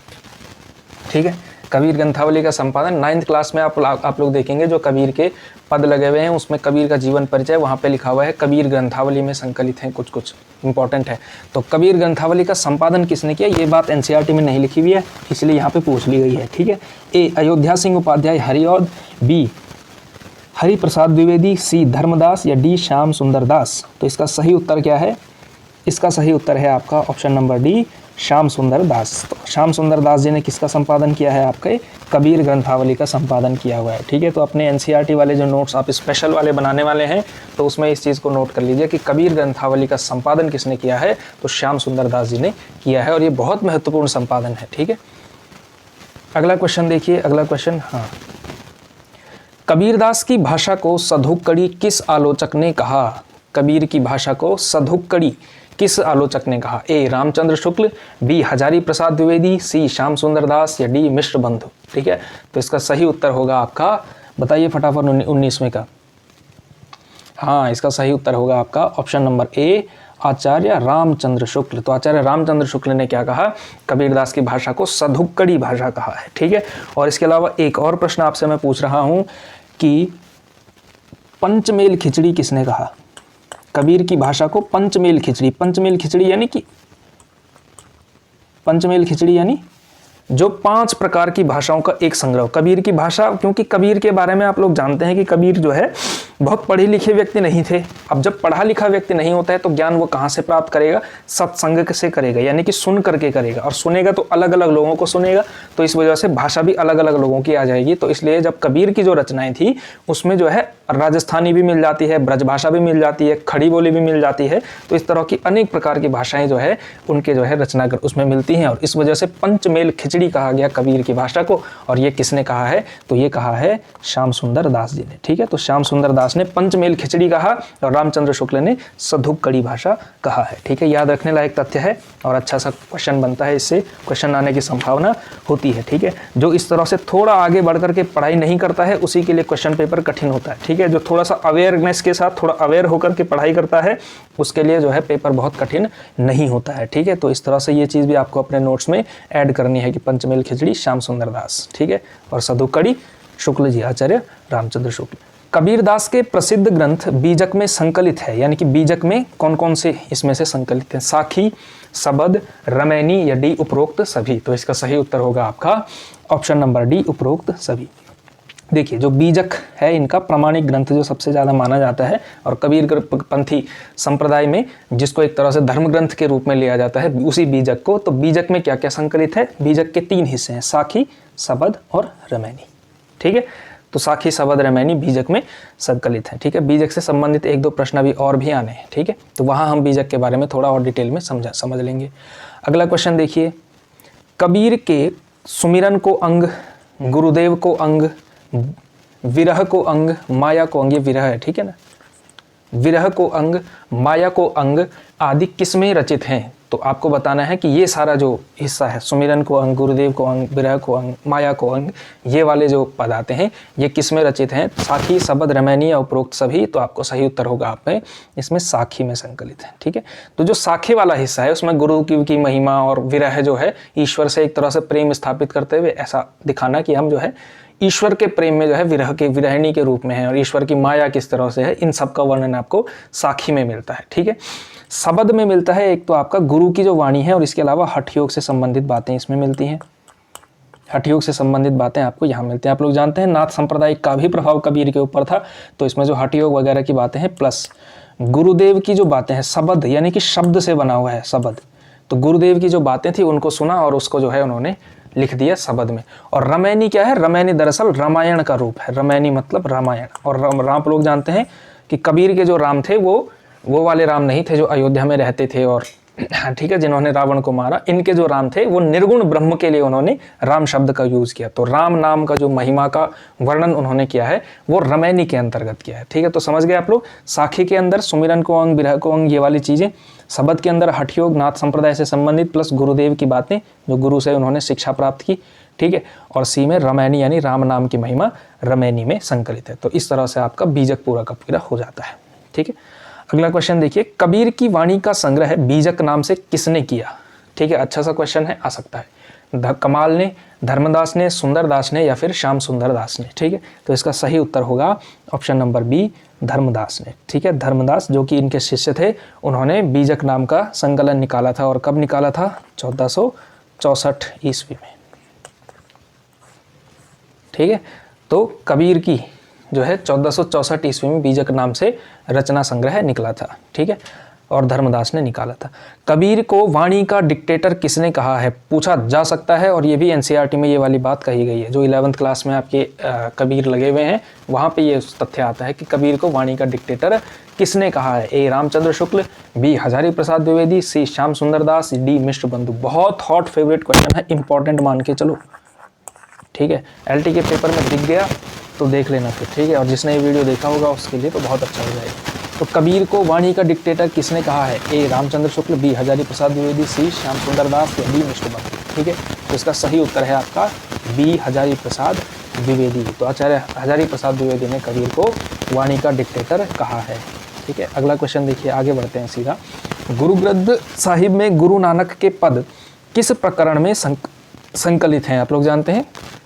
Speaker 1: ठीक है, कबीर ग्रंथावली का संपादन 9th क्लास में आप लोग देखेंगे, जो कबीर के पद लगे हुए हैं उसमें कबीर का जीवन परिचय वहाँ पे लिखा हुआ है, कबीर ग्रंथावली में संकलित हैं, कुछ कुछ इंपॉर्टेंट है। तो कबीर ग्रंथावली का संपादन किसने किया? ये बात एनसीईआरटी में नहीं लिखी हुई है, इसलिए यहाँ पे पूछ ली गई है। ठीक है, ए अयोध्या सिंह उपाध्याय हरिऔध, बी हरि प्रसाद द्विवेदी, सी धर्मदास, या डी श्याम सुंदर दास। तो इसका सही उत्तर क्या है? इसका सही उत्तर है आपका ऑप्शन नंबर डी, श्याम सुंदर दास। तो श्याम सुंदर दास जी ने किसका संपादन किया है? आपके कबीर ग्रंथावली का संपादन किया हुआ है। ठीक है, तो अपने एनसीईआरटी वाले जो नोट्स आप स्पेशल वाले बनाने वाले हैं, तो उसमें इस चीज़ को नोट कर लीजिए कि कबीर ग्रंथावली का संपादन किसने किया है? तो श्याम सुंदर दास जी ने किया है, और ये बहुत महत्वपूर्ण संपादन है। ठीक है, अगला क्वेश्चन देखिए। अगला क्वेश्चन, कबीरदास की भाषा को सधुक्कड़ी किस आलोचक ने कहा? कबीर की भाषा को सधुक्कड़ी किस आलोचक ने कहा? ए रामचंद्र शुक्ल, बी हजारी प्रसाद द्विवेदी, सी श्याम सुंदर दास, या डी मिश्र बंधु। ठीक है, तो इसका सही उत्तर होगा आपका, बताइए फटाफट 19वें का। इसका सही उत्तर होगा आपका ऑप्शन नंबर ए, आचार्य रामचंद्र शुक्ल। तो आचार्य रामचंद्र शुक्ल ने क्या कहा? कबीरदास की भाषा को सधुक्कड़ी भाषा कहा है। ठीक है, और इसके अलावा एक और प्रश्न आपसे मैं पूछ रहा हूं कि पंचमेल खिचड़ी किसने कहा? कबीर की भाषा को पंचमेल खिचड़ी, पंचमेल खिचड़ी यानी कि पंचमेल खिचड़ी यानी जो 5 प्रकार की भाषाओं का एक संग्रह। कबीर की भाषा, क्योंकि कबीर के बारे में आप लोग जानते हैं कि कबीर जो है बहुत पढ़े लिखे व्यक्ति नहीं थे। अब जब पढ़ा लिखा व्यक्ति नहीं होता है तो ज्ञान वो कहाँ से प्राप्त करेगा? सत्संग से करेगा, यानी कि सुन करके करेगा, और सुनेगा तो अलग अलग लोगों को सुनेगा, तो इस वजह से भाषा भी अलग अलग लोगों की आ जाएगी। तो इसलिए जब कबीर की जो रचनाएं थी उसमें जो है राजस्थानी भी मिल जाती है, ब्रजभाषा भी मिल जाती है, खड़ी बोली भी मिल जाती है, तो इस तरह की अनेक प्रकार की भाषाएं जो है उनके जो है रचना उसमें मिलती हैं, और इस वजह से पंचमेल खिचड़ी कहा गया कबीर की भाषा को। और ये किसने कहा है? तो ये कहा है श्याम सुंदर दास जी ने। ठीक है, तो श्याम सुंदर दास ने पंचमेल खिचड़ी कहा और रामचंद्र शुक्ल ने सधुक्कड़ी भाषा कहा है। ठीक है, याद रखने लायक तथ्य है, और अच्छा सा क्वेश्चन बनता है, इससे क्वेश्चन आने की संभावना होती है। ठीक है, जो इस तरह से थोड़ा आगे बढ़ करके पढ़ाई नहीं करता है उसी के लिए क्वेश्चन पेपर कठिन होता है। ठीक है, जो थोड़ा सा अवेयरनेस के साथ थोड़ा अवेयर होकर के पढ़ाई करता है उसके लिए जो है पेपर बहुत कठिन नहीं होता है। ठीक है, तो इस तरह से ये चीज़ भी आपको अपने नोट्स में ऐड करनी है कि पंचमेल खिचड़ी श्याम सुंदर दास, ठीक है, और सधुक्कड़ी शुक्ल जी, आचार्य रामचंद्र शुक्ल। कबीरदास के प्रसिद्ध ग्रंथ बीजक में संकलित है, यानी कि बीजक में कौन कौन से इसमें से संकलित हैं? साखी, सबद, रमैनी, या डी उपरोक्त सभी। तो इसका सही उत्तर होगा आपका ऑप्शन नंबर डी, उपरोक्त सभी। देखिए, जो बीजक है इनका प्रमाणिक ग्रंथ जो सबसे ज़्यादा माना जाता है, और कबीर पंथी संप्रदाय में जिसको एक तरह से धर्म ग्रंथ के रूप में लिया जाता है उसी बीजक को। तो बीजक में क्या क्या संकलित है? बीजक के 3 हिस्से हैं, साखी, सबद और रमैनी। ठीक है, तो साखी, सबद, रमैनी बीजक में संकलित है। ठीक है, बीजक से संबंधित 1-2 प्रश्न अभी और भी आने हैं। ठीक है, तो वहाँ हम बीजक के बारे में थोड़ा और डिटेल में समझ लेंगे। अगला क्वेश्चन देखिए, कबीर के सुमिरन को अंग, गुरुदेव को अंग, विरह को अंग, माया को अंग, ये विरह है, ठीक है ना, विरह को अंग, माया को अंग आदि किसमें रचित हैं? तो आपको बताना है कि ये सारा जो हिस्सा है, सुमिरन को अंग, गुरुदेव को अंग, विरह को अंग, माया को अंग, ये वाले जो पद आते हैं ये किसमें रचित हैं? साखी, सबद, रमैनी या उपरोक्त सभी। तो आपको सही उत्तर होगा आप में इसमें साखी में संकलित है, ठीक है। तो जो साखी वाला हिस्सा है उसमें गुरु की महिमा और विरह जो है, ईश्वर से एक तरह से प्रेम स्थापित करते हुए ऐसा दिखाना कि हम जो है ईश्वर के प्रेम में जो है विरह के विरहिणी के रूप में है, और ईश्वर की माया किस तरह से है, इन सब का वर्णन आपको साखी में मिलता है, ठीक है। शब्द में मिलता है एक तो आपका गुरु की जो वाणी है, और इसके अलावा हठ योग से संबंधित बातें इसमें मिलती हैं। हठ योग से संबंधित बातें आपको यहाँ मिलती हैं। आप लोग जानते हैं नाथ संप्रदाय का भी प्रभाव कबीर के ऊपर था, तो इसमें जो हठ योग वगैरह की बातें हैं प्लस गुरुदेव की जो बातें हैं, शब्द यानी कि शब्द से बना हुआ है शब्द, तो गुरुदेव की जो बातें थी उनको सुना और उसको जो है उन्होंने लिख दिया शब्द में। और रमैनी क्या है? रमैनी दरअसल रामायण का रूप है, रमैनी मतलब रामायण। और राम लोग जानते हैं कि कबीर के जो राम थे वो वाले राम नहीं थे जो अयोध्या में रहते थे और ठीक है जिन्होंने रावण को मारा। इनके जो राम थे वो निर्गुण ब्रह्म के लिए उन्होंने राम शब्द का यूज किया। तो राम नाम का जो महिमा का वर्णन उन्होंने किया है वो रमैनी के अंतर्गत किया है, ठीक है। तो समझ गए आप लोग, साखी के अंदर सुमिरन को अंग, विरह को अंग, ये वाली चीजें, शब्द के अंदर हठ योग, नाथ संप्रदाय से संबंधित प्लस गुरुदेव की बातें जो गुरु से उन्होंने शिक्षा प्राप्त की, ठीक है। और सी में रमैनी यानी राम नाम की महिमा रमैनी में संकलित है। तो इस तरह से आपका बीजक पूरा का पूरा हो जाता है, ठीक है। अगला क्वेश्चन देखिए, कबीर की वाणी का संग्रह बीजक नाम से किसने किया? ठीक है, अच्छा सा क्वेश्चन है, आ सकता है। कमाल ने, धर्मदास ने, सुंदरदास ने या फिर श्याम सुंदर दास ने, ठीक है। तो इसका सही उत्तर होगा ऑप्शन नंबर बी, धर्मदास ने, ठीक है। धर्मदास जो कि इनके शिष्य थे, उन्होंने बीजक नाम का संकलन निकाला था। और कब निकाला था? 1464 ईस्वी में, ठीक है। तो कबीर की जो है 1464 ईस्वी में बीजक नाम से रचना संग्रह निकला था, ठीक है। और धर्मदास ने निकाला था। कबीर को वाणी का डिक्टेटर किसने कहा है? पूछा जा सकता है, और ये भी एनसीईआरटी में ये वाली बात कही गई है। जो 11th क्लास में आपके कबीर लगे हुए हैं वहाँ पे ये तथ्य आता है कि कबीर को वाणी का डिक्टेटर किसने कहा है? ए रामचंद्र शुक्ल, बी हजारी प्रसाद द्विवेदी, सी श्याम सुंदर दास, डी मिश्र बंधु। बहुत हॉट फेवरेट क्वेश्चन है, इंपॉर्टेंट मान के चलो, ठीक है। LT के पेपर में दिख गया तो देख लेना फिर, ठीक है। और जिसने ये वीडियो देखा होगा उसके लिए तो बहुत अच्छा हो जाएगा। तो कबीर को वाणी का डिक्टेटर किसने कहा है? ए रामचंद्र शुक्ल, बी हजारी प्रसाद द्विवेदी, सी श्याम सुंदर दास या डी मिश्र बंधु, ठीक है। तो इसका सही उत्तर है आपका बी हजारी प्रसाद द्विवेदी। तो आचार्य हजारी प्रसाद द्विवेदी ने कबीर को वाणी का डिक्टेटर कहा है, ठीक है। अगला क्वेश्चन देखिए, आगे बढ़ते हैं सीधा। गुरु ग्रंथ साहिब में गुरु नानक के पद किस प्रकरण में संकलित हैं? आप लोग जानते हैं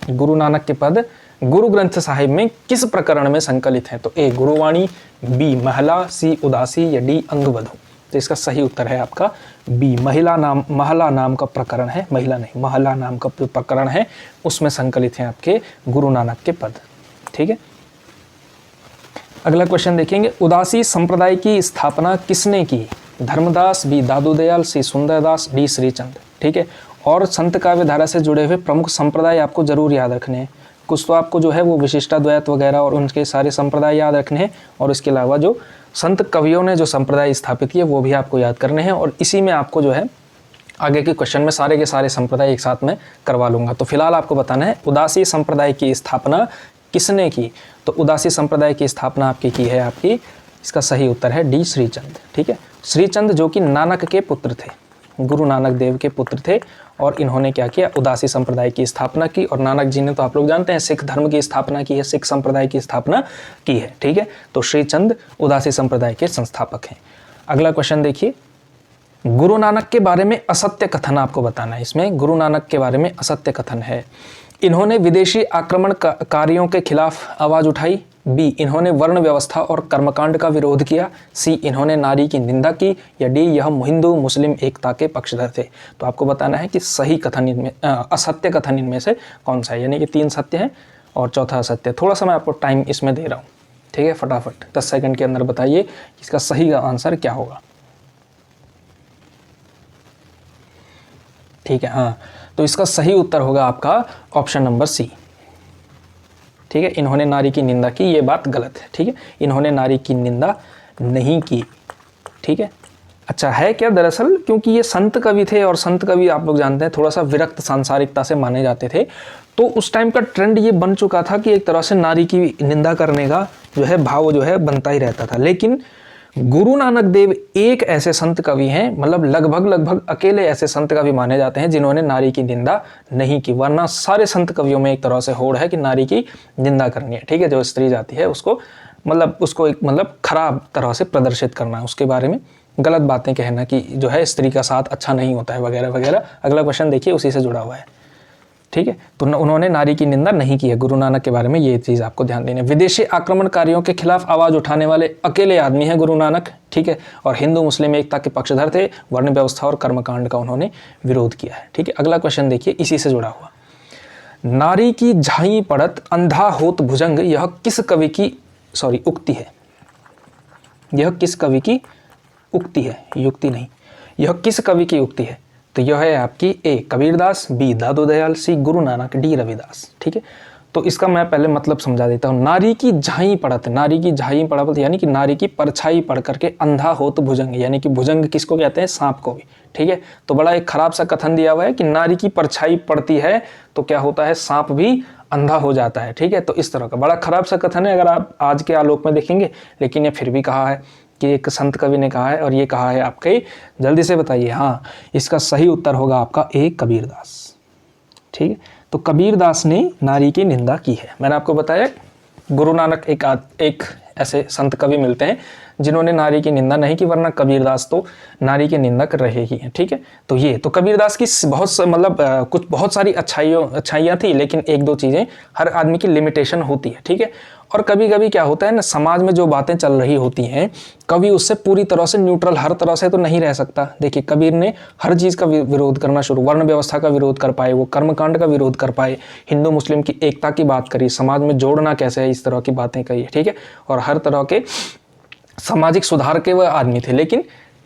Speaker 1: गुरु नानक के पद गुरु ग्रंथ साहिब में किस प्रकरण में संकलित हैं? तो ए गुरुवाणी, बी महला, सी उदासी या डी अंगवधु। तो इसका सही उत्तर है आपका बी, महला नाम का प्रकरण है, महिला नहीं महला नाम का प्रकरण है, उसमें संकलित हैं आपके गुरु नानक के पद, ठीक है। अगला क्वेश्चन देखेंगे, उदासी संप्रदाय की स्थापना किसने की? धर्मदास, बी दादू दयाल, सी सुंदरदास, डी श्रीचंद, ठीक है। और संत काव्य धारा से जुड़े हुए प्रमुख संप्रदाय आपको जरूर याद रखने हैं। कुछ तो आपको जो है वो विशिष्टाद्वैत वगैरह और उनके सारे संप्रदाय याद रखने हैं, और इसके अलावा जो संत कवियों ने जो संप्रदाय स्थापित किए वो भी आपको याद करने हैं। और इसी में आपको जो है आगे के क्वेश्चन में सारे के सारे संप्रदाय एक साथ में करवा लूँगा। तो फिलहाल आपको बताना है उदासी संप्रदाय की स्थापना किसने की? तो उदासी संप्रदाय की स्थापना आपकी की है आपकी, इसका सही उत्तर है डी श्रीचंद, ठीक है। श्रीचंद जो कि नानक के पुत्र थे, गुरु नानक देव के पुत्र थे, और इन्होंने क्या किया? उदासी संप्रदाय की स्थापना की। और नानक जी ने तो आप लोग जानते हैं सिख धर्म की स्थापना की है, सिख संप्रदाय की स्थापना की है, ठीक है। तो श्रीचंद उदासी संप्रदाय के संस्थापक हैं। अगला क्वेश्चन देखिए, गुरु नानक के बारे में असत्य कथन आपको बताना है। इसमें गुरु नानक के बारे में असत्य कथन है। इन्होंने विदेशी आक्रमणकारियों के खिलाफ आवाज उठाई, बी इन्होंने वर्ण व्यवस्था और कर्मकांड का विरोध किया, सी इन्होंने नारी की निंदा की, या डी यह हिंदू मुस्लिम एकता के पक्षधर थे। तो आपको बताना है कि सही कथन इनमें असत्य कथन इनमें से कौन सा है, यानी कि 3 सत्य हैं और चौथा असत्य। थोड़ा सा मैं आपको टाइम इसमें दे रहा हूँ, ठीक है। फटाफट 10 सेकंड के अंदर बताइए इसका सही आंसर क्या होगा, ठीक है। हाँ, तो इसका सही उत्तर होगा आपका ऑप्शन नंबर सी, ठीक है। इन्होंने नारी की निंदा की, ये बात गलत है, ठीक है। इन्होंने नारी की निंदा नहीं की, ठीक है। अच्छा है क्या, दरअसल क्योंकि ये संत कवि थे और संत कवि आप लोग जानते हैं थोड़ा सा विरक्त सांसारिकता से माने जाते थे, तो उस टाइम का ट्रेंड ये बन चुका था कि एक तरह से नारी की निंदा करने का जो है भाव जो है बनता ही रहता था। लेकिन गुरु नानक देव एक ऐसे संत कवि हैं, मतलब लगभग अकेले ऐसे संत कवि माने जाते हैं जिन्होंने नारी की निंदा नहीं की, वरना सारे संत कवियों में एक तरह से होड़ है कि नारी की निंदा करनी है, ठीक है। जो स्त्री जाति है उसको उसको एक खराब तरह से प्रदर्शित करना है, उसके बारे में गलत बातें कहना कि जो है स्त्री का साथ अच्छा नहीं होता है वगैरह वगैरह। अगला क्वेश्चन देखिए, उसी से जुड़ा हुआ है, ठीक है। तो उन्होंने नारी की निंदा नहीं की है। गुरु नानक के बारे में ये चीज़ आपको ध्यान देनी है। विदेशी आक्रमणकारियों के खिलाफ आवाज़ उठाने वाले अकेले आदमी हैं गुरु नानक, ठीक है। और हिंदू मुस्लिम एकता के पक्षधर थे। वर्ण व्यवस्था और कर्मकांड का उन्होंने विरोध किया है, ठीक है। अगला क्वेश्चन देखिए, इसी से जुड़ा हुआ, नारी की झाई पड़त अंधा होत भुजंग, यह किस कवि की उक्ति है? यह किस कवि की उक्ति है, युक्ति नहीं। यह किस कवि की उक्ति है? तो यह है आपकी ए कबीरदास, बी दादू दयाल, सी गुरु नानक, डी रविदास, ठीक है। तो इसका मैं पहले मतलब समझा देता हूँ। नारी की झाई पड़त, नारी की झाई पड़त यानी कि नारी की परछाई पढ़ करके अंधा हो तो भुजंग, यानी कि भुजंग किसको कहते हैं? सांप को भी, ठीक है। तो बड़ा एक खराब सा कथन दिया हुआ है कि नारी की परछाई पड़ती है तो क्या होता है? सांप भी अंधा हो जाता है, ठीक है। तो इस तरह का बड़ा खराब सा कथन है अगर आप आज के आलोक में देखेंगे, लेकिन ये फिर भी कहा है कि एक संत कवि ने कहा है, और ये कहा है आपके, जल्दी से बताइए। हाँ, इसका सही उत्तर होगा आपका ए कबीरदास, ठीक है। तो कबीरदास ने नारी की निंदा की है। मैंने आपको बताया गुरु नानक एक ऐसे संत कवि मिलते हैं जिन्होंने नारी की निंदा नहीं की, वरना कबीरदास तो नारी की निंदा कर रहे ही हैं, ठीक है। तो ये तो कबीरदास की बहुत सारी अच्छाइयाँ थी, लेकिन एक दो चीज़ें, हर आदमी की लिमिटेशन होती है, ठीक है। और कभी कभी क्या होता है ना, समाज में जो बातें चल रही होती हैं, कवि उससे पूरी तरह से न्यूट्रल हर तरह से तो नहीं रह सकता। देखिए कबीर ने हर चीज़ का विरोध करना शुरू, वर्ण व्यवस्था का विरोध कर पाए, वो कर्मकांड का विरोध कर पाए, हिंदू मुस्लिम की एकता की बात करी, समाज में जोड़ना कैसे है, इस तरह की बातें कही, ठीक है। और हर तरह के सामाजिक सुधार के वह आदमी थे। लेकिन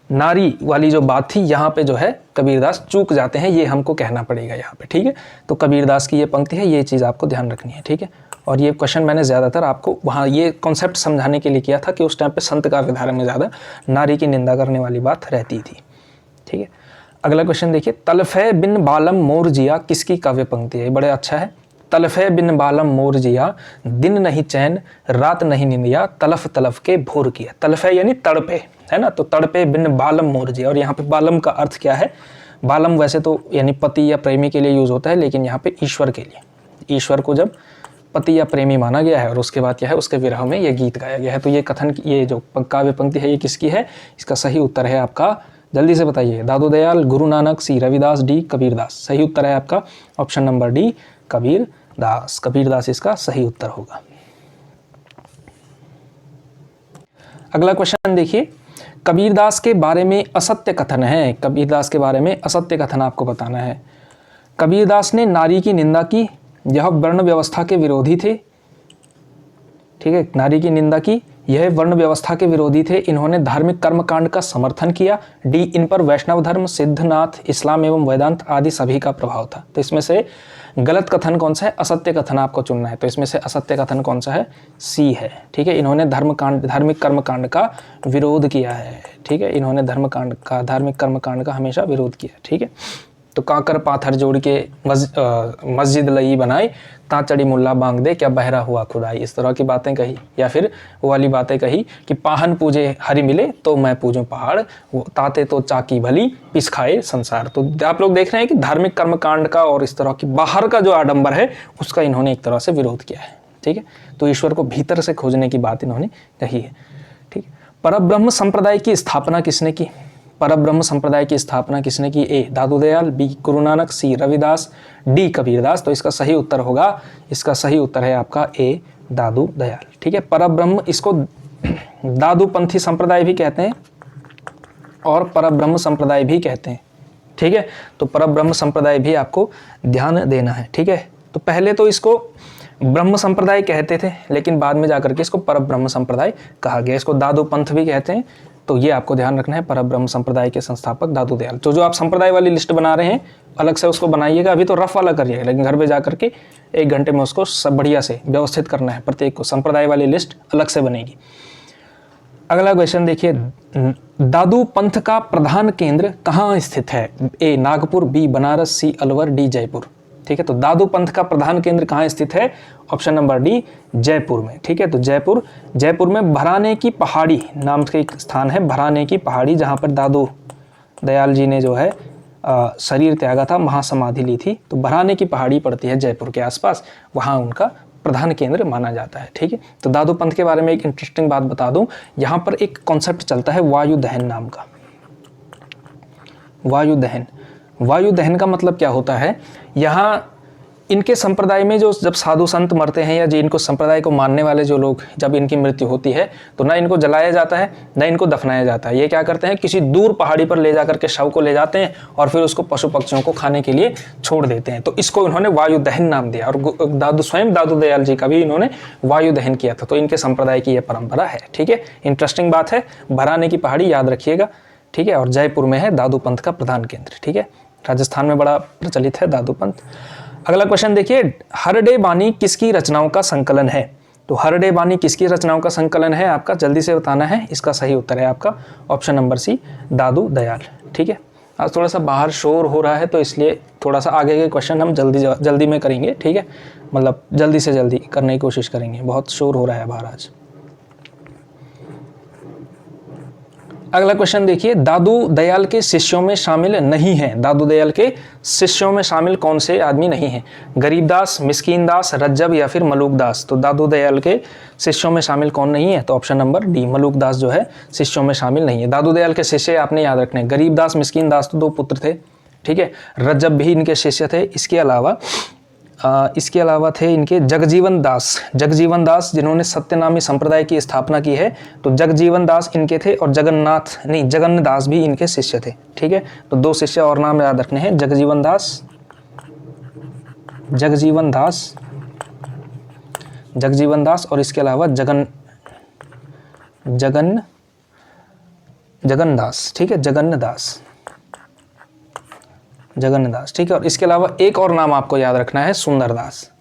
Speaker 1: नारी वाली जो बात थी, यहाँ पे जो है कबीरदास चूक जाते हैं, ये हमको कहना पड़ेगा यहाँ पे, ठीक है। तो कबीरदास की ये पंक्ति है, ये चीज़ आपको ध्यान रखनी है, ठीक है। और ये क्वेश्चन मैंने ज़्यादातर आपको वहाँ ये कॉन्सेप्ट समझाने के लिए किया था कि उस टाइम पे संत काव्यधारा में ज़्यादा नारी की निंदा करने वाली बात रहती थी, ठीक है। अगला क्वेश्चन देखिए, तलफे बिन बालम मोर जिया किसकी काव्य पंक्ति है? बड़े अच्छा है। तलफे बिन बालम मोर जिया, दिन नहीं चैन रात नहीं निंदिया, तलफ तलफ के भोर किया। तलफे यानी तड़पे, है ना। तो तड़पे बिन बालम मोर जिया, और यहाँ पे बालम का अर्थ क्या है? बालम वैसे तो यानी पति या प्रेमी के लिए यूज होता है, लेकिन यहाँ पे ईश्वर के लिए, ईश्वर को जब पति या प्रेमी माना गया है और उसके बाद क्या है, उसके विरह में ये गीत गाया गया है। तो ये कथन, ये जो काव्य पंक्ति है, ये किसकी है? इसका सही उत्तर है आपका, जल्दी से बताइए, दादू दयाल, गुरु नानक, सी रविदास, डी कबीरदास। सही उत्तर है आपका option number D Kabirdas. Kabirdas इसका सही उत्तर होगा। अगला क्वेश्चन देखिए, कबीरदास के बारे में असत्य कथन है। कबीरदास के बारे में असत्य कथन आपको बताना है। कबीरदास ने नारी की निंदा की, यह वर्ण व्यवस्था के विरोधी थे, ठीक है। नारी की निंदा की, यह वर्ण व्यवस्था के विरोधी थे, इन्होंने धार्मिक कर्मकांड का समर्थन किया, डी इन पर वैष्णव धर्म, सिद्धनाथ, इस्लाम एवं वेदांत आदि सभी का प्रभाव था। तो इसमें से गलत कथन कौन सा है? असत्य कथन आपको चुनना है। तो इसमें से असत्य कथन कौन सा है? सी है, ठीक है। इन्होंने धार्मिक कर्मकांड का विरोध किया है, ठीक है। इन्होंने धार्मिक कर्मकांड का हमेशा विरोध किया, ठीक है। तो काकर पाथर जोड़ के मस्जिद लई बनाई, ता चढ़ी मुल्ला बांग दे, क्या बहरा हुआ खुदाई, इस तरह की बातें कही। या फिर वो वाली बातें कही कि पाहन पूजे हरि मिले तो मैं पूजूं पहाड़, ताते तो चाकी भली पिस खाए संसार। तो आप लोग देख रहे हैं कि धार्मिक कर्मकांड का और इस तरह की बाहर का जो आडंबर है उसका इन्होंने एक तरह से विरोध किया है, ठीक है। तो ईश्वर को भीतर से खोजने की बात इन्होंने कही है, ठीक। परब्रह्म संप्रदाय की स्थापना किसने की? परब्रह्म संप्रदाय की स्थापना किसने की? ए दादू दयाल, बी गुरु नानक, सी रविदास, डी कबीरदास। तो इसका सही उत्तर होगा, इसका सही उत्तर है आपका ए दादू दयाल, ठीक है। परब्रह्म, इसको दादूपंथी संप्रदाय भी कहते हैं और परब्रह्म संप्रदाय भी कहते हैं, ठीक है। तो परब्रह्म संप्रदाय भी आपको ध्यान देना है, ठीक है। तो पहले तो इसको ब्रह्म संप्रदाय कहते थे, लेकिन बाद में जाकर के इसको परब्रह्म संप्रदाय कहा गया। इसको दादू पंथ भी कहते हैं। तो ये आपको ध्यान रखना है, परब्रह्म संप्रदाय के संस्थापक दादू दयाल। जो आप संप्रदाय वाली लिस्ट बना रहे हैं अलग से उसको बनाइएगा, अभी तो रफ वाला करिएगा, लेकिन घर पे जाकर के 1 घंटे में उसको सब बढ़िया से व्यवस्थित करना है। प्रत्येक को संप्रदाय वाली लिस्ट अलग से बनेगी। अगला क्वेश्चन देखिए, दादू पंथ का प्रधान केंद्र कहाँ स्थित है? ए नागपुर, बी बनारस, सी अलवर, डी जयपुर। ठीक है, तो दादू पंथ का प्रधान केंद्र कहाँ स्थित है? ऑप्शन नंबर डी जयपुर में। ठीक है, तो जयपुर में भराने की पहाड़ी नाम का एक स्थान है, भराने की पहाड़ी, जहाँ पर दादू दयाल जी ने जो है शरीर त्यागा था, महासमाधि ली थी। तो भराने की पहाड़ी पड़ती है जयपुर के आसपास, वहाँ उनका प्रधान केंद्र माना जाता है। ठीक है, तो दादू पंथ के बारे में एक इंटरेस्टिंग बात बता दूं, यहाँ पर एक कॉन्सेप्ट चलता है वायु दहन नाम का। वायु दहन का मतलब क्या होता है? यहाँ इनके संप्रदाय में जो जब साधु संत मरते हैं या जो इनको संप्रदाय को मानने वाले जो लोग, जब इनकी मृत्यु होती है तो ना इनको जलाया जाता है ना इनको दफनाया जाता है। ये क्या करते हैं, किसी दूर पहाड़ी पर ले जाकर के शव को ले जाते हैं और फिर उसको पशु पक्षियों को खाने के लिए छोड़ देते हैं। तो इसको इन्होंने वायु दहन नाम दिया, और स्वयं दादू दयाल जी का भी इन्होंने वायु दहन किया था। तो इनके संप्रदाय की यह परंपरा है। ठीक है, इंटरेस्टिंग बात है, भराने की पहाड़ी याद रखिएगा। ठीक है, और जयपुर में है दादू पंथ का प्रधान केंद्र। ठीक है, राजस्थान में बड़ा प्रचलित है दादू पंथ। अगला क्वेश्चन देखिए, हरडे बानी किसकी रचनाओं का संकलन है? तो हरडे बानी किसकी रचनाओं का संकलन है आपका? जल्दी से बताना है। इसका सही उत्तर है आपका ऑप्शन नंबर सी दादू दयाल। ठीक है, आज थोड़ा सा बाहर शोर हो रहा है तो इसलिए थोड़ा सा आगे के क्वेश्चन हम जल्दी में करेंगे। ठीक है, मतलब जल्दी से जल्दी करने की कोशिश करेंगे, बहुत शोर हो रहा है बाहर आज। अगला क्वेश्चन देखिए, दादू दयाल के शिष्यों में शामिल नहीं है। दादू दयाल के शिष्यों में शामिल कौन से आदमी नहीं हैं? गरीबदास, मिस्कीनदास, रज्जब या फिर मलूकदास। तो दादू दयाल के शिष्यों में शामिल कौन नहीं है? तो ऑप्शन नंबर डी मलूकदास जो है शिष्यों में शामिल नहीं है। दादू दयाल के शिष्य आपने याद रखने, गरीबदास, मिस्कीनदास तो 2 पुत्र थे। ठीक है, रज्जब भी इनके शिष्य थे। इसके अलावा थे इनके जगजीवन दास जिन्होंने सत्यनामी संप्रदाय की स्थापना की है। तो जगजीवन दास इनके थे, और जगन्न दास भी इनके शिष्य थे। ठीक है, तो 2 शिष्य और नाम याद रखने हैं, जगजीवन दास और इसके अलावा जगन दास। ठीक है, जगन्न दास। ठीक है, और इसके अलावा एक और नाम आपको याद रखना है, सुंदरदास।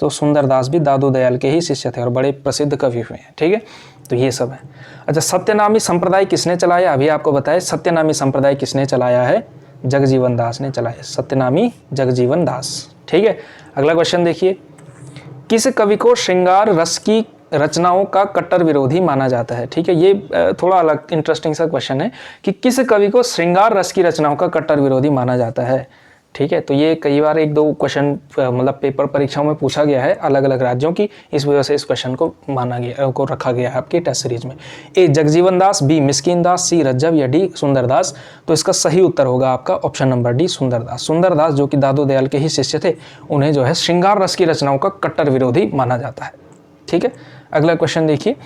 Speaker 1: तो सुंदरदास भी दादू दयाल के ही शिष्य थे और बड़े प्रसिद्ध कवि हुए हैं। ठीक है, तो ये सब है। अच्छा, सत्यनामी संप्रदाय किसने चलाया? अभी आपको बताया, सत्यनामी संप्रदाय किसने चलाया है? जगजीवन दास ने चलाया, सत्यनामी जगजीवन दास। ठीक है, अगला क्वेश्चन देखिए, किस कवि को श्रृंगार रस की रचनाओं का कट्टर विरोधी माना जाता है? ठीक है, ये थोड़ा अलग इंटरेस्टिंग सा क्वेश्चन है कि किस कवि को श्रृंगार रस की रचनाओं का कट्टर विरोधी माना जाता है। ठीक है, तो ये कई बार 1-2 क्वेश्चन मतलब पेपर परीक्षाओं में पूछा गया है अलग अलग राज्यों की, इस वजह से इस क्वेश्चन को रखा गया है आपकी टेस्ट सीरीज में। ए जगजीवन दास, बी मिस्कीन दास, सी रज्जब या डी सुंदरदास। तो इसका सही उत्तर होगा आपका ऑप्शन नंबर डी सुंदरदास जो कि दादू दयाल के ही शिष्य थे, उन्हें जो है श्रृंगार रस की रचनाओं का कट्टर विरोधी माना जाता है। ठीक है, अगला क्वेश्चन देखिए,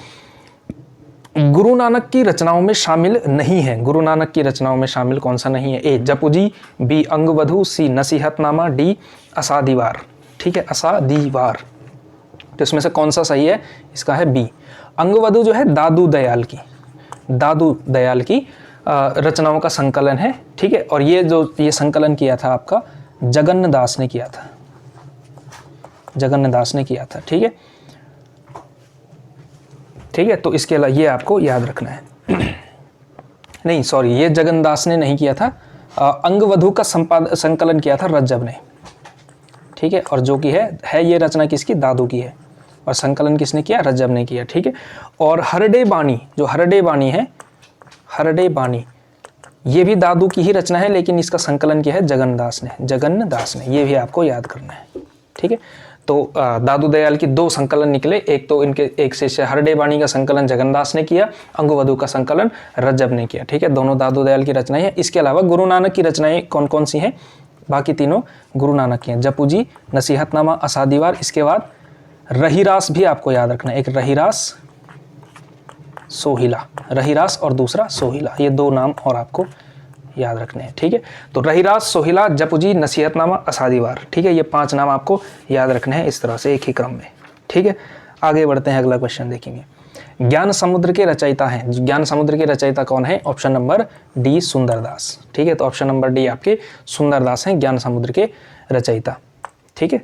Speaker 1: गुरु नानक की रचनाओं में शामिल नहीं है। गुरु नानक की रचनाओं में शामिल कौन सा नहीं है? ए जपुजी, बी अंगवधु, सी नसीहतनामा, डी असादीवार। ठीक है, असादीवार। तो इसमें से कौन सा सही है? इसका है बी अंगवधु जो है दादू दयाल की रचनाओं का संकलन है। ठीक है, और ये संकलन किया था आपका जगन्न दास ने किया था। ठीक है, तो इसके अलावा ये आपको याद रखना है। नहीं सॉरी, ये जगन्नदास ने नहीं किया था, अंगवधु का संकलन किया था रज्जब ने। ठीक है, और जो कि है ये रचना किसकी? दादू की है, और संकलन किसने किया? रज्जब ने किया। ठीक है, और हरडे बानी है, हरडे बानी ये भी दादू की ही रचना है, लेकिन इसका संकलन किया है जगन्न दास ने। ये भी आपको याद करना है। ठीक है, तो दादू दयाल की 2 संकलन निकले, एक तो इनके एक शिष्य हरडे बानी का संकलन जगन्नदास ने किया, अंगवधु का संकलन रज्जब ने किया। ठीक है, दोनों दादू दयाल की रचनाएं हैं। इसके अलावा गुरु नानक की रचनाएं कौन कौन सी हैं? बाकी तीनों गुरु नानक की हैं, जपुजी, नसीहतनामा, असादीवार। इसके बाद रहीरास भी आपको याद रखना है, एक रहीरास और दूसरा सोहिला, ये 2 नाम और आपको याद रखने हैं। ठीक है, तो रहीरास, सोहिला, जपुजी, नसीहतनामा, असादीवार। ठीक है, ये 5 नाम आपको याद रखने हैं इस तरह से एक ही क्रम में। ठीक है, आगे बढ़ते हैं, अगला क्वेश्चन देखेंगे। ज्ञान समुद्र के रचयिता हैं, ज्ञान समुद्र के रचयिता कौन है? Option number D Sundardas. ठीक है, तो ऑप्शन नंबर डी आपके सुंदरदास हैं ज्ञान समुद्र के रचयिता। ठीक है,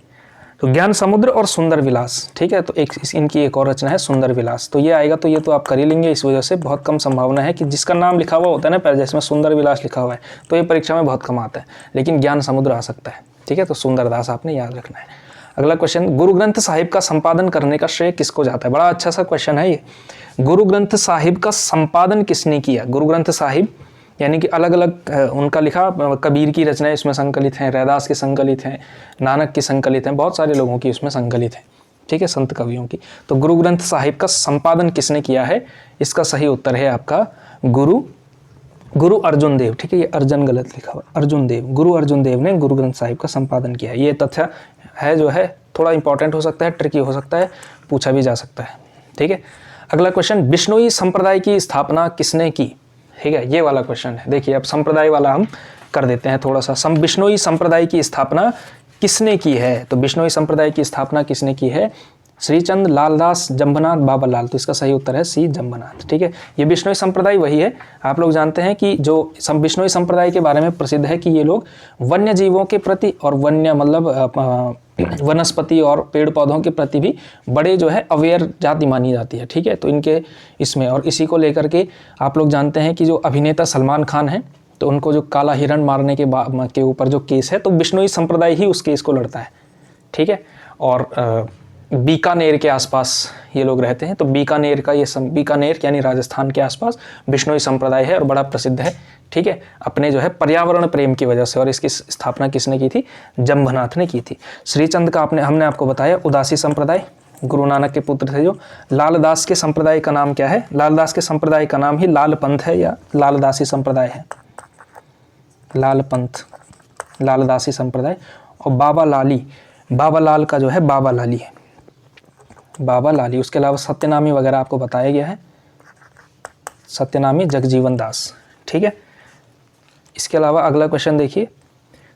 Speaker 1: तो ज्ञान समुद्र और सुंदर विलास, ठीक है। तो इनकी एक और रचना है सुंदर विलास, तो ये आएगा, तो ये तो आप कर ही लेंगे। इस वजह से बहुत कम संभावना है कि जिसका नाम लिखा हुआ होता है ना पहले, जिसमें सुंदर विलास लिखा हुआ है, तो ये परीक्षा में बहुत कम आता है, लेकिन ज्ञान समुद्र आ सकता है, ठीक है। तो सुंदरदास आपने याद रखना है। अगला क्वेश्चन, गुरु ग्रंथ साहिब का संपादन करने का श्रेय किसको जाता है? बड़ा अच्छा सा क्वेश्चन है ये। गुरु ग्रंथ साहिब का संपादन किसने किया? गुरु ग्रंथ साहिब यानी कि अलग अलग उनका लिखा, कबीर की रचनाएं इसमें संकलित हैं, रैदास की संकलित हैं, नानक की संकलित हैं, बहुत सारे लोगों की इसमें संकलित है, ठीक है, संत कवियों की। तो गुरु ग्रंथ साहिब का संपादन किसने किया है? इसका सही उत्तर है आपका गुरु अर्जुन देव, ठीक है। ये अर्जन गलत लिखा हुआ, अर्जुन देव, गुरु अर्जुन देव ने गुरु ग्रंथ साहिब का संपादन किया है। ये तथ्य है जो है थोड़ा इंपॉर्टेंट हो सकता है, ट्रिकी हो सकता है, पूछा भी जा सकता है, ठीक है। अगला क्वेश्चन, बिश्नोई संप्रदाय की स्थापना किसने की? ठीक है, ये वाला क्वेश्चन है। देखिए अब संप्रदाय वाला हम कर देते हैं थोड़ा सा। बिश्नोई संप्रदाय की स्थापना किसने की है? तो बिश्नोई संप्रदाय की स्थापना किसने की है? श्रीचंद, लालदास, जंबनाथ, बाबालाल। तो इसका सही उत्तर है सी, जंबनाथ, ठीक है। ये बिश्नोई संप्रदाय वही है, आप लोग जानते हैं कि जो बिश्नोई संप्रदाय के बारे में प्रसिद्ध है कि ये लोग वन्य जीवों के प्रति और वन्य मतलब वनस्पति और पेड़ पौधों के प्रति भी बड़े जो है अवेयर जाति मानी जाती है, ठीक है। तो इनके इसमें, और इसी को लेकर के आप लोग जानते हैं कि जो अभिनेता सलमान खान हैं, तो उनको जो काला हिरण मारने के ऊपर जो केस है, तो बिश्नोई संप्रदाय ही उस केस को लड़ता है, ठीक है। और बीकानेर के आसपास ये लोग रहते हैं, तो बीकानेर का ये बीकानेर यानी राजस्थान के आसपास बिश्नोई संप्रदाय है और बड़ा प्रसिद्ध है, ठीक है, अपने जो है पर्यावरण प्रेम की वजह से। और इसकी स्थापना किसने की थी? जंबनाथ ने की थी। श्रीचंद का हमने आपको बताया उदासी संप्रदाय, गुरु नानक के पुत्र थे जो। लालदास के संप्रदाय का नाम क्या है? लालदास के संप्रदाय का नाम ही लाल पंथ है या लालदासी संप्रदाय है, लाल पंथ, लालदासी संप्रदाय। और बाबा लाल का जो है बाबा लाली है, बाबा लाली। उसके अलावा सत्यनामी वगैरह आपको बताया गया है, सत्यनामी जगजीवन दास, ठीक है। इसके अलावा अगला क्वेश्चन देखिए,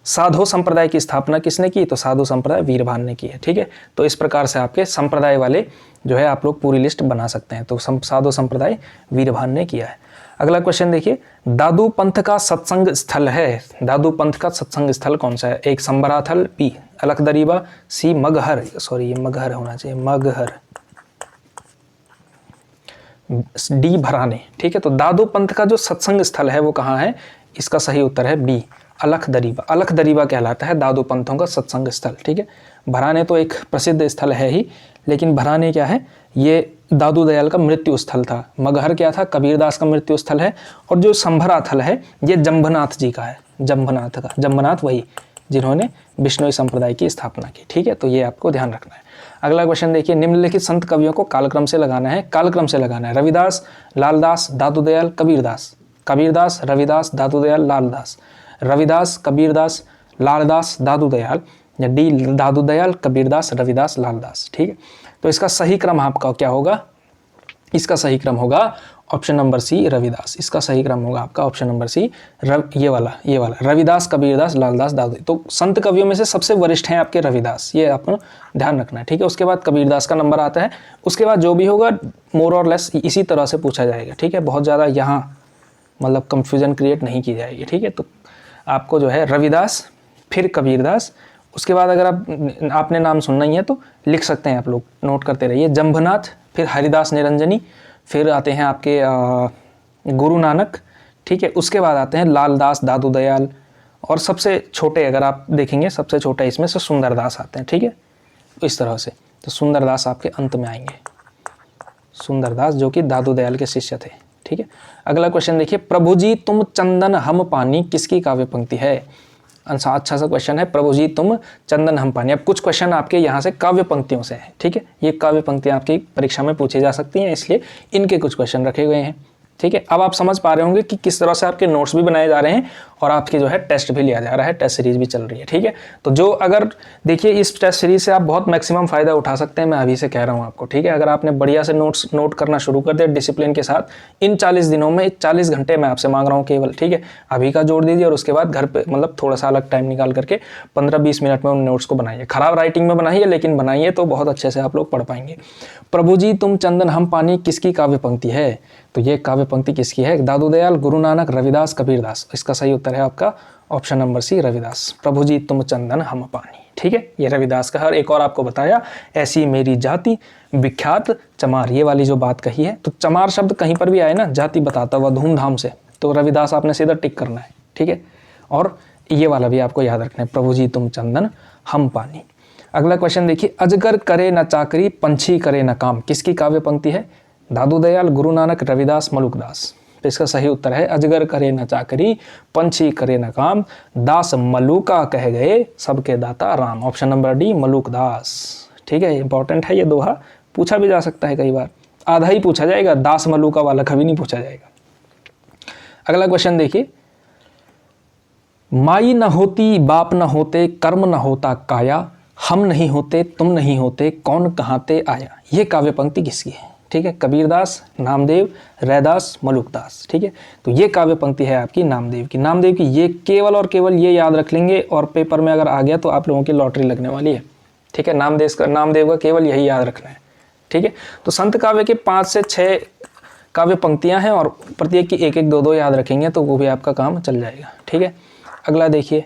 Speaker 1: साधु संप्रदाय की स्थापना किसने की? तो साधु संप्रदाय वीरभान ने की है, ठीक है। तो इस प्रकार से आपके संप्रदाय वाले जो है आप लोग पूरी लिस्ट बना सकते हैं। तो साधु संप्रदाय वीरभान ने किया है। अगला क्वेश्चन देखिए, दादू पंथ का सत्संग स्थल है, दादू पंथ का सत्संग स्थल कौन सा है? एक संबराथल, बी अलकदरीबा, सी मगहर, सॉरी ये मगहर होना चाहिए, मगहर, डी भराने, ठीक है। तो दादू पंथ का जो सत्संग स्थल है वो कहाँ है? इसका सही उत्तर है बी अलखदरीबा। अलखदरीबा कहलाता है दादू पंथों का सत्संग स्थल, ठीक है। भराने तो एक प्रसिद्ध स्थल है ही, लेकिन भराने क्या है? ये दादू दयाल का मृत्यु स्थल था। मगहर क्या था? कबीरदास का मृत्यु स्थल है। और जो संभराथल है ये जंबनाथ जी का है, जंबनाथ का, जंबनाथ वही जिन्होंने बिश्नोई संप्रदाय की स्थापना की, ठीक है। तो ये आपको ध्यान रखना है। अगला क्वेश्चन देखिए, निम्नलिखित संत कवियों को कालक्रम से लगाना है, कालक्रम से लगाना है। रविदास, लालदास, दादू दयाल, कबीरदास। कबीरदास, रविदास, दादू दयाल, लालदास। रविदास, कबीरदास, लालदास, दादू दयाल, या डी दादू दयाल, कबीरदास, रविदास, लालदास, ठीक है। तो इसका सही क्रम आपका क्या होगा? इसका सही क्रम होगा ऑप्शन नंबर सी, रविदास। इसका सही क्रम होगा आपका ऑप्शन नंबर सी, ये वाला रविदास, कबीरदास, लालदास, दादू। तो संत कवियों में से सबसे वरिष्ठ हैं आपके रविदास, ये आपको ध्यान रखना है, ठीक है। उसके बाद कबीरदास का नंबर आता है, उसके बाद जो भी होगा मोर और लेस इसी तरह से पूछा जाएगा, ठीक है। बहुत ज़्यादा यहाँ मतलब कंफ्यूजन क्रिएट नहीं की जाएगी, ठीक है। तो आपको जो है रविदास, फिर कबीरदास, उसके बाद अगर आपने नाम सुनना ही है तो लिख सकते हैं, आप लोग नोट करते रहिए। जंभनाथ, फिर हरिदास निरंजनी, फिर आते हैं आपके गुरु नानक, ठीक है। उसके बाद आते हैं लालदास, दादू दयाल, और सबसे छोटे अगर आप देखेंगे सबसे छोटा इसमें से सुंदरदास आते हैं, ठीक है। इस तरह से तो सुंदरदास आपके अंत में आएंगे, सुंदरदास जो कि दादू दयाल के शिष्य थे, ठीक है। अगला क्वेश्चन देखिए, प्रभु जी तुम चंदन हम पानी किसकी काव्य पंक्ति है? अच्छा सा क्वेश्चन है, प्रभु जी तुम चंदन हम पानी। अब कुछ क्वेश्चन आपके यहाँ से काव्य पंक्तियों से हैं, ठीक है। ये काव्य पंक्तियाँ आपकी परीक्षा में पूछी जा सकती हैं, इसलिए इनके कुछ क्वेश्चन रखे गए हैं, ठीक है। अब आप समझ पा रहे होंगे कि किस तरह से आपके नोट्स भी बनाए जा रहे हैं और आपके जो है टेस्ट भी लिया जा रहा है, टेस्ट सीरीज भी चल रही है, ठीक है। तो जो अगर देखिए इस टेस्ट सीरीज से आप बहुत मैक्सिमम फायदा उठा सकते हैं, मैं अभी से कह रहा हूँ आपको, ठीक है। अगर आपने बढ़िया से नोट्स नोट करना शुरू कर दिया डिसिप्लिन के साथ, इन 40 दिनों में 40 घंटे मैं आपसे मांग रहा हूँ केवल, ठीक है। अभी का जोड़ दीजिए और उसके बाद घर पे मतलब थोड़ा सा अलग टाइम निकाल करके 15-20 मिनट में उन नोट्स को बनाइए। खराब राइटिंग में बनाइए लेकिन बनाइए तो बहुत अच्छे से आप लोग पढ़ पाएंगे। प्रभु जी तुम चंदन हम पानी किसकी काव्य पंक्ति है? तो ये काव्य पंक्ति किसकी है? दादू दयाल, गुरु नानक, रविदास, कबीरदास। इसका सही उत्तर है आपका ऑप्शन नंबर सी, रविदास। प्रभु जी तुम चंदन हम पानी। ठीक है, ये रविदास का। और एक और आपको बताया, ऐसी मेरी जाति विख्यात चमार, ये वाली जो बात कही है। तो चमार शब्द कहीं पर भी आए ना जाति बताता हुआ धूमधाम से, तो रविदास आपने सीधा टिक करना है, ठीक है। और ये वाला भी आपको याद रखना है, प्रभु जी तुम चंदन हम पानी। अगला क्वेश्चन देखिए, अजगर करे न चाकरी पंछी करे न काम, किसकी काव्य पंक्ति है? दादू दयाल, गुरु नानक, रविदास, मलुकदास। तो इसका सही उत्तर है अजगर करे न चाकरी पंछी करे न काम, दास मलुका कह गए सबके दाता Ram. Option number D Malukdas, ठीक है। इंपॉर्टेंट है ये दोहा, पूछा भी जा सकता है कई बार, आधा ही पूछा जाएगा, दास मलुका वाला कभी नहीं पूछा जाएगा। अगला क्वेश्चन देखिए, माई न होती बाप न होते कर्म न होता काया, हम नहीं होते तुम नहीं होते कौन कहाते आया। ये काव्य पंक्ति किसकी है? ठीक है, कबीरदास, नामदेव, रैदास, मलुकदास। ठीक है, तो ये काव्य पंक्ति है आपकी नामदेव की। नामदेव की ये केवल और केवल ये याद रख लेंगे और पेपर में अगर आ गया तो आप लोगों की लॉटरी लगने वाली है। ठीक है, नामदेव का केवल यही याद रखना है। ठीक है, तो संत काव्य के 5 से 6 काव्य पंक्तियां हैं और प्रत्येक की 1-1, 2-2 याद रखेंगे तो वो भी आपका काम चल जाएगा। ठीक है, अगला देखिए,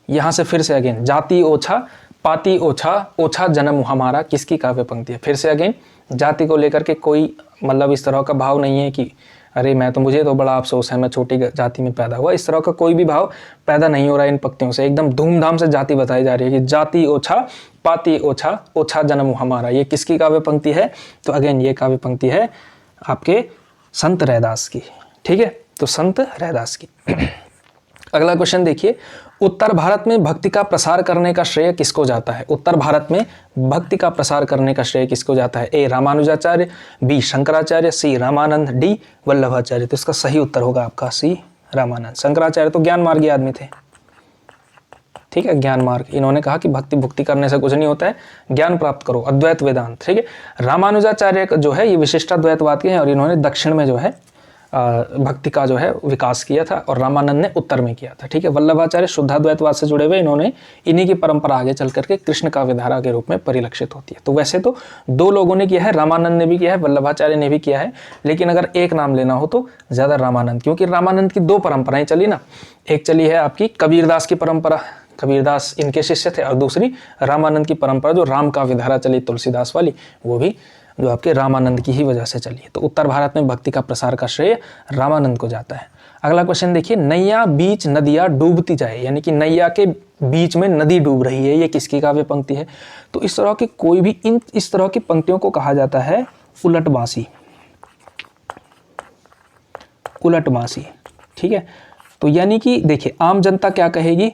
Speaker 1: यहाँ से फिर से अगेन, जाति ओछा पाती ओछा ओछा जन्म हमारा, किसकी काव्य पंक्ति है? फिर से अगेन, जाति को लेकर के कोई मतलब इस तरह का भाव नहीं है कि अरे मुझे तो बड़ा अफसोस है मैं छोटी जाति में पैदा हुआ, इस तरह का कोई भी भाव पैदा नहीं हो रहा है इन पंक्तियों से। एकदम धूमधाम से जाति बताई जा रही है कि जाति ओछा पाती ओछा ओछा जन्म हमारा। ये किसकी काव्य पंक्ति है? तो अगेन ये काव्य पंक्ति है आपके संत रैदास की। ठीक है, तो संत रैदास की। अगला क्वेश्चन देखिए, उत्तर भारत में भक्ति का प्रसार करने का श्रेय किसको जाता है? उत्तर भारत में भक्ति का प्रसार करने का श्रेय किसको जाता है? ए रामानुजाचार्य, बी शंकराचार्य, सी रामानंद, डी वल्लभाचार्य। तो इसका सही उत्तर होगा आपका सी रामानंद। शंकराचार्य तो ज्ञान मार्गी आदमी थे। ठीक है, ज्ञान मार्ग, इन्होंने कहा कि भक्ति भुक्ति करने से कुछ नहीं होता है, ज्ञान प्राप्त करो, अद्वैत वेदांत। ठीक है, रामानुजाचार्य जो है ये विशिष्टाद्वैतवाद के हैं और इन्होंने दक्षिण में जो है भक्ति का जो है विकास किया था और रामानंद ने उत्तर में किया था। ठीक है, वल्लभाचार्य शुद्धाद्वैतवाद से जुड़े हुए, इन्होंने इन्हीं की परंपरा आगे चल करके कृष्ण काव्यधारा के रूप में परिलक्षित होती है। तो वैसे तो 2 लोगों ने किया है, रामानंद ने भी किया है, वल्लभाचार्य ने भी किया है, लेकिन अगर एक नाम लेना हो तो ज़्यादा रामानंद, क्योंकि रामानंद की 2 परंपराएं चली ना। एक चली है आपकी कबीरदास की परंपरा, कबीरदास इनके शिष्य थे, और दूसरी रामानंद की परंपरा जो राम काव्यधारा चली तुलसीदास वाली, वो भी जो आपके रामानंद की ही वजह से चली है। तो उत्तर भारत में भक्ति का प्रसार का श्रेय रामानंद को जाता है। अगला क्वेश्चन देखिए, नैया बीच नदिया डूबती जाए, यानी कि नैया के बीच में नदी डूब रही है, ये किसकी काव्य पंक्ति है? तो इस तरह की कोई भी इस तरह की पंक्तियों को कहा जाता है उलट बांसी। उलट बांसी, ठीक है। तो यानी कि देखिए, आम जनता क्या कहेगी,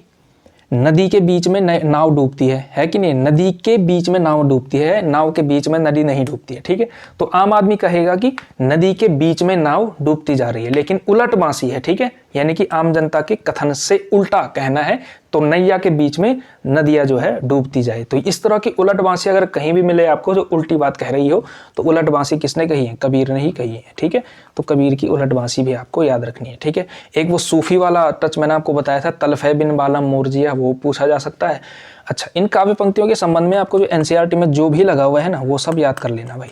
Speaker 1: नदी के बीच में नाव डूबती है कि नहीं? नदी के बीच में नाव डूबती है, नाव के बीच में नदी नहीं डूबती है। ठीक है, तो आम आदमी कहेगा कि नदी के बीच में नाव डूबती जा रही है, लेकिन उलट बांसी है। ठीक है, यानी कि आम जनता के कथन से उल्टा कहना है, तो नैया के बीच में नदियां जो है डूबती जाए। तो इस तरह की उलट बांसी अगर कहीं भी मिले आपको जो उल्टी बात कह रही हो, तो उलट बांसी किसने कही है? कबीर ने ही कही है। ठीक है, तो कबीर की उलट बांसी भी आपको याद रखनी है। ठीक है, एक वो सूफी वाला टच मैंने आपको बताया था, तलफे बिन बालम मोरजिया, वो पूछा जा सकता है। अच्छा, इन काव्य पंक्तियों के संबंध में आपको जो एनसीईआरटी में जो भी लगा हुआ है ना, वो सब याद कर लेना भाई।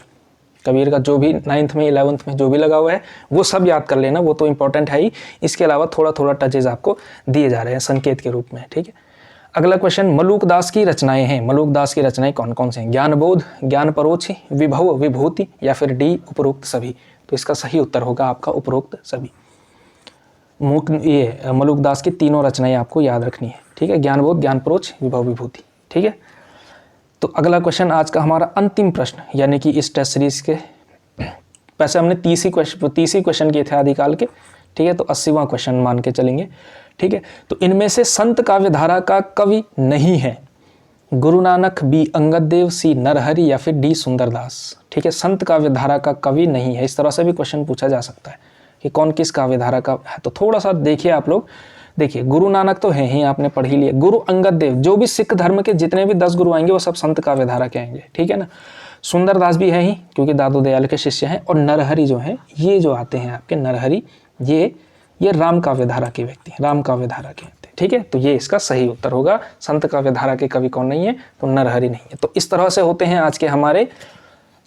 Speaker 1: कबीर का जो भी 9th में 11th में जो भी लगा हुआ है वो सब याद कर लेना, वो तो इंपॉर्टेंट है ही। इसके अलावा थोड़ा थोड़ा टचेज आपको दिए जा रहे हैं संकेत के रूप में। ठीक है, अगला क्वेश्चन, मलुकदास की रचनाएं हैं। मलुकदास की रचनाएं कौन कौन से हैं? ज्ञानबोध, ज्ञानपरोक्षी, विभव, विभूति, या फिर डी उपरोक्त सभी। तो इसका सही उत्तर होगा आपका उपरोक्त सभी। ये मलुकदास की तीनों रचनाएं आपको याद रखनी है। ठीक है, ज्ञानबोध, ज्ञानपरोक्ष, विभव, विभूति। ठीक है, तो अगला क्वेश्चन आज का हमारा अंतिम प्रश्न, यानी कि इस टेस्ट सीरीज के, वैसे हमने 30 ही क्वेश्चन किए थे आदिकाल के। ठीक है, तो 80वां क्वेश्चन मान के चलेंगे। ठीक है, तो इनमें से संत काव्यधारा का कवि नहीं है? गुरु नानक, बी अंगद देव, सी नरहरि, या फिर डी सुंदरदास। ठीक है, संत काव्यधारा का कवि नहीं है, इस तरह से भी क्वेश्चन पूछा जा सकता है कि कौन किस काव्यधारा का है। तो थोड़ा सा देखिए आप लोग, देखिए गुरु नानक तो हैं ही, आपने पढ़ ही लिया। गुरु अंगद देव, जो भी सिख धर्म के जितने भी 10 गुरु आएंगे वो सब संत काव्यधारा के आएंगे। ठीक है ना। सुंदरदास भी है ही, क्योंकि दादू दयाल के शिष्य हैं। और नरहरि जो हैं, ये जो आते हैं आपके नरहरि, ये राम काव्यधारा के व्यक्ति, राम काव्यधारा के व्यक्ति। ठीक है, तो ये इसका सही उत्तर होगा। संत काव्यधारा के कवि कौन नहीं है? तो नरहरि नहीं है। तो इस तरह से होते हैं आज के हमारे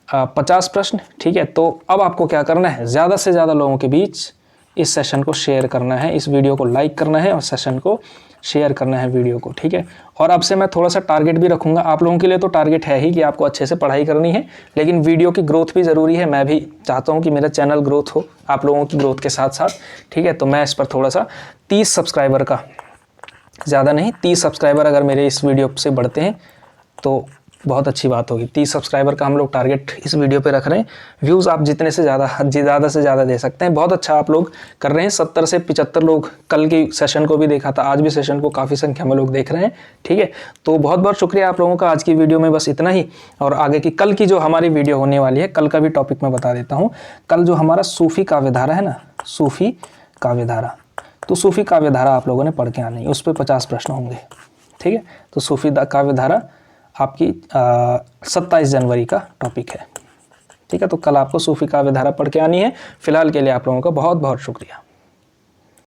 Speaker 1: 50 प्रश्न। ठीक है, तो अब आपको क्या करना है, ज़्यादा से ज़्यादा लोगों के बीच इस सेशन को शेयर करना है, इस वीडियो को लाइक करना है और सेशन को शेयर करना है वीडियो को, ठीक है। और अब से मैं थोड़ा सा टारगेट भी रखूँगा आप लोगों के लिए। तो टारगेट है ही कि आपको अच्छे से पढ़ाई करनी है, लेकिन वीडियो की ग्रोथ भी ज़रूरी है। मैं भी चाहता हूँ कि मेरा चैनल ग्रोथ हो आप लोगों की ग्रोथ के साथ साथ, ठीक है। तो मैं इस पर थोड़ा सा 30 सब्सक्राइबर का, ज़्यादा नहीं, 30 सब्सक्राइबर अगर मेरे इस वीडियो से बढ़ते हैं तो बहुत अच्छी बात होगी। 30 सब्सक्राइबर का हम लोग टारगेट इस वीडियो पे रख रहे हैं। व्यूज़ आप जितने से ज़्यादा से ज़्यादा दे सकते हैं। बहुत अच्छा आप लोग कर रहे हैं। 70 से 75 लोग, कल की सेशन को भी देखा था, आज भी सेशन को काफ़ी संख्या में लोग देख रहे हैं, ठीक है। तो बहुत बहुत शुक्रिया आप लोगों का। आज की वीडियो में बस इतना ही। और आगे की कल की जो हमारी वीडियो होने वाली है, कल का भी टॉपिक मैं बता देता हूँ। कल जो हमारा सूफ़ी काव्यधारा है ना, सूफ़ी काव्यधारा, तो सूफ़ी काव्यधारा आप लोगों ने पढ़ के आनी है। उस पर 50 प्रश्न होंगे, ठीक है। तो सूफ़ी काव्यधारा आपकी 27 जनवरी का टॉपिक है, ठीक है। तो कल आपको सूफ़ी काव्यधारा पढ़ के आनी है। फिलहाल के लिए आप लोगों का बहुत बहुत शुक्रिया।